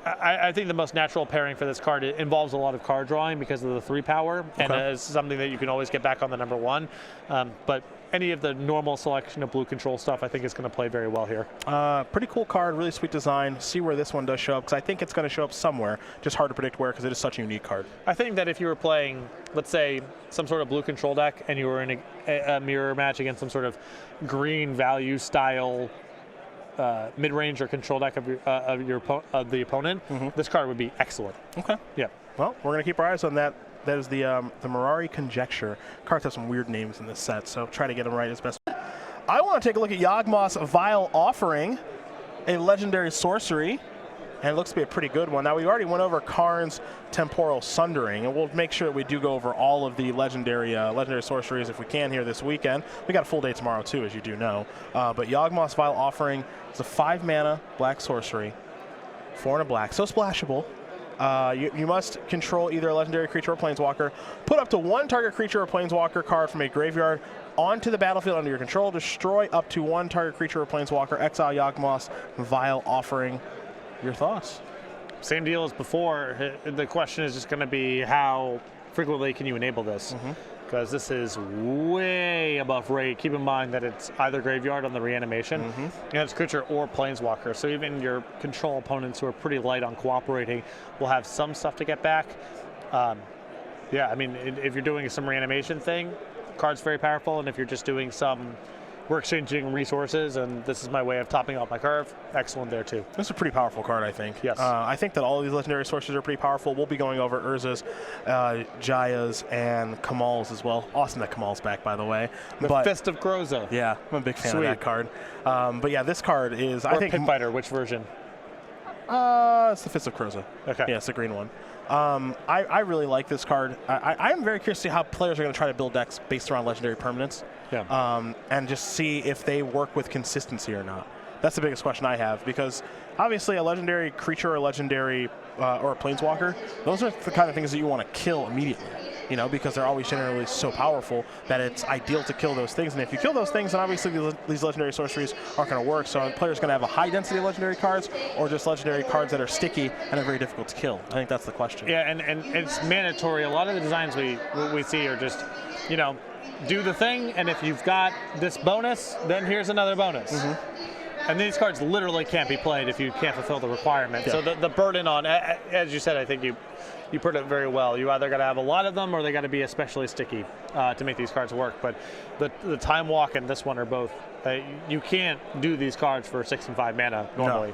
I think the most natural pairing for this card involves a lot of card drawing because of the 3 power, and it's something that you can always get back on the number 1. But any of the normal selection of blue control stuff, I think is going to play very well here. Pretty cool card, really sweet design. See where this one does show up, because I think it's going to show up somewhere. Just hard to predict where, because it is such a unique card. I think that if you were playing, let's say, some sort of blue control deck, and you were in a mirror match against some sort of green value style mid-range or control deck of the opponent, mm-hmm. this card would be excellent. Okay. Yeah. Well, we're going to keep our eyes on that. That is the Mirari Conjecture. Cards have some weird names in this set, so try to get them right as best. I want to take a look at Yawgmoth's Vile Offering, a legendary sorcery, and it looks to be a pretty good one. Now, we already went over Karn's Temporal Sundering, and we'll make sure that we do go over all of the legendary sorceries if we can here this weekend. We got a full day tomorrow, too, as you do know. But Yawgmoth's Vile Offering is a 5 mana black sorcery, 4 and a black, so splashable. You must control either a legendary creature or planeswalker. Put up to 1 target creature or planeswalker card from a graveyard onto the battlefield under your control. Destroy up to 1 target creature or planeswalker. Exile Yawgmoth's Vile Offering. Your thoughts? Same deal as before. The question is just going to be how frequently can you enable this? Because this is way above rate. Keep in mind that it's either graveyard on the reanimation, and it's creature or planeswalker. So even your control opponents who are pretty light on cooperating will have some stuff to get back. Yeah, I mean, if you're doing some reanimation thing, card's very powerful, and if you're just doing we're exchanging resources, and this is my way of topping off my curve, excellent there too. This is a pretty powerful card, I think. Yes. I think that all of these legendary sorceries are pretty powerful. We'll be going over Urza's, Jaya's, and Kamal's as well. Awesome that Kamal's back, by the way. The Fist of Groza. Yeah, I'm a big fan of that card. But yeah, this card is, I think... Pit Fighter, which version? It's the Fist of Groza. Okay. Yeah, it's the green one. I really like this card. I'm very curious to see how players are going to try to build decks based around legendary permanents. and just see if they work with consistency or not. That's the biggest question I have, because obviously a legendary creature or legendary or a planeswalker, those are the kind of things that you want to kill immediately, you know, because they're always generally so powerful that it's ideal to kill those things. And if you kill those things, then obviously these legendary sorceries aren't going to work. So a player's going to have a high density of legendary cards, or just legendary cards that are sticky and are very difficult to kill. I think that's the question. Yeah, and it's mandatory. A lot of the designs we see are just, you know, do the thing, and if you've got this bonus, then here's another bonus. And these cards literally can't be played if you can't fulfill the requirement. So the burden on, as you said, I think you put it very well. You either got to have a lot of them, or they got to be especially sticky to make these cards work. But the Time Walk and this one are both. You can't do these cards for 6 and 5 mana normally.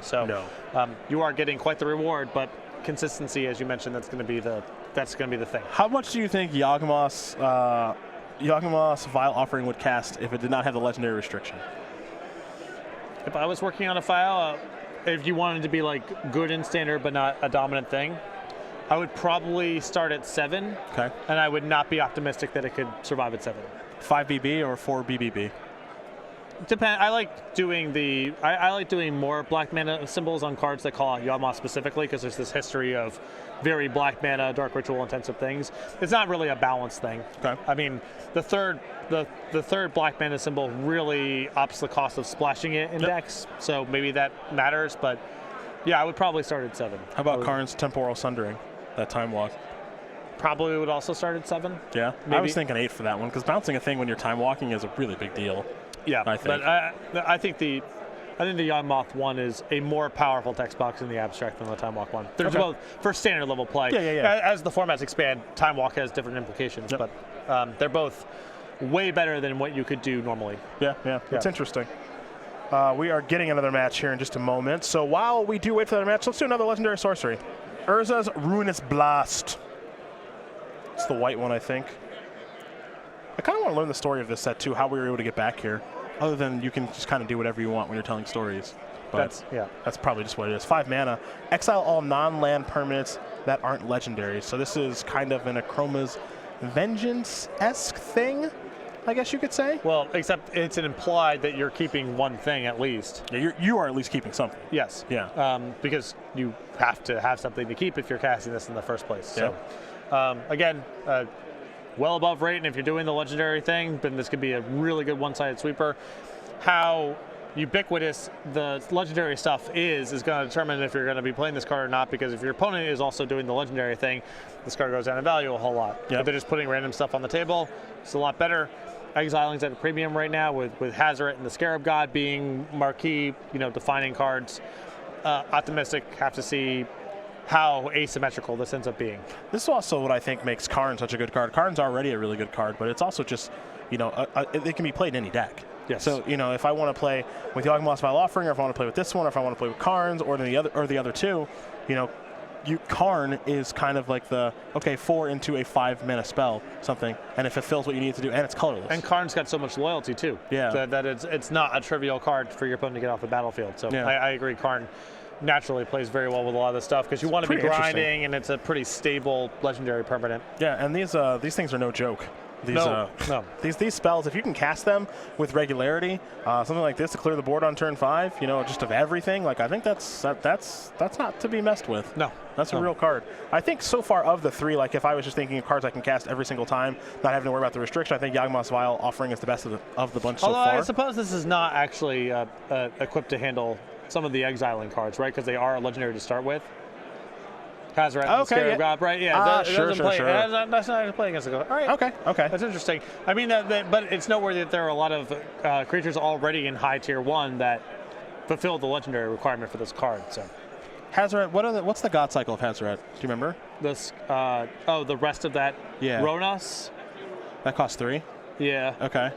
You are getting quite the reward, but consistency, as you mentioned, that's going to be the thing. How much do you think Yawgmoth's Vile Offering would cast if it did not have the legendary restriction? If I was working on a file, if you wanted to be like good in standard but not a dominant thing, I would probably start at 7. Okay. And I would not be optimistic that it could survive at 7. 5 BB or 4 BBB? Depend. I like doing I like doing more black mana symbols on cards that call out Yawgmoth specifically, because there's this history of very black mana, dark ritual intensive things. It's not really a balanced thing. Okay. I mean, the third black mana symbol really ups the cost of splashing it in decks, so maybe that matters. But yeah, I would probably start at 7. How about Karn's Temporal Sundering, that Time Walk? Probably would also start at 7. Yeah, maybe. I was thinking 8 for that one, because bouncing a thing when you're time walking is a really big deal. Yeah, I think. But I think the Yawgmoth one is a more powerful text box in the abstract than the Time Walk one. There's both for standard level play. Yeah. As the formats expand, Time Walk has different implications, but they're both way better than what you could do normally. Yeah. It's interesting. We are getting another match here in just a moment. So while we do wait for that match, let's do another legendary sorcery. Urza's Ruinous Blast. It's the white one, I think. I kind of want to learn the story of this set too, how we were able to get back here. Other than you can just kind of do whatever you want when you're telling stories. But that's probably just what it is. 5 mana. Exile all non-land permanents that aren't legendary. So this is kind of an Akroma's Vengeance-esque thing, I guess you could say. Well, except it's an implied that you're keeping one thing at least. Yeah, you are at least keeping something. Yes. Yeah. Because you have to have something to keep if you're casting this in the first place. Yeah. So, again, well above rate, and if you're doing the legendary thing, then this could be a really good one-sided sweeper. How ubiquitous the legendary stuff is going to determine if you're going to be playing this card or not, because if your opponent is also doing the legendary thing, this card goes down in value a whole lot. Yep. If they're just putting random stuff on the table, it's a lot better. Exiling's at a premium right now with Hazoret and the Scarab God being marquee, defining cards. Optimistic, have to see how asymmetrical this ends up being. This is also what I think makes Karn such a good card. Karn's already a really good card, but it's also just, it can be played in any deck. Yes. So, if I want to play with Yawgmoth's Vile Offering, or if I want to play with this one, or if I want to play with Karn's, or the other two, Karn is kind of like the 4 into a 5 mana spell, something, and it fulfills what you need to do, and it's colorless. And Karn's got so much loyalty too. Yeah. That it's not a trivial card for your opponent to get off the battlefield. So yeah. I agree. Karn naturally plays very well with a lot of this stuff because you want to be grinding, and it's a pretty stable legendary permanent. Yeah, and these things are no joke. No. These spells, if you can cast them with regularity, something like this to clear the board on turn 5, just of everything, I think that's not to be messed with. No. That's a real card. I think so far of the 3, if I was just thinking of cards I can cast every single time, not having to worry about the restriction, I think Yawgmoth's Vile Offering is the best of the bunch so far. Although I suppose this is not actually equipped to handle some of the exiling cards, right? Because they are legendary to start with. Hazoret and Scarab God, right? Yeah, sure. That's not playing against the card. All right. Okay. That's interesting. I mean, but it's noteworthy that there are a lot of creatures already in high tier 1 that fulfill the legendary requirement for this card. So, Hazoret, what's the God cycle of Hazoret? Do you remember? This, the rest of that. Yeah. Ruinous. That costs 3. Yeah. Okay.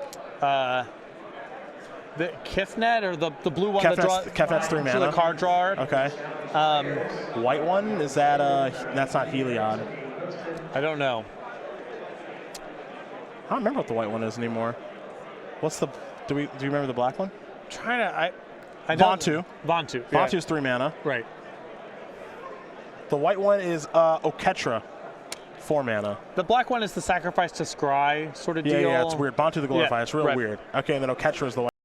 The Kifnet, or the blue one Kefnet's 3 mana. The card drawer. Okay. White one, is that that's not Heliod. I don't know. I don't remember what the white one is anymore. What's the do you remember the black one? I know Vontu. Vontu. Vontu's 3 mana. Right. The white one is Oketra. 4 mana. The black one is the sacrifice to scry sort of deal. Yeah, it's weird. Bantu the Glorify, it's real right. weird. Okay, and then Oketra is the white.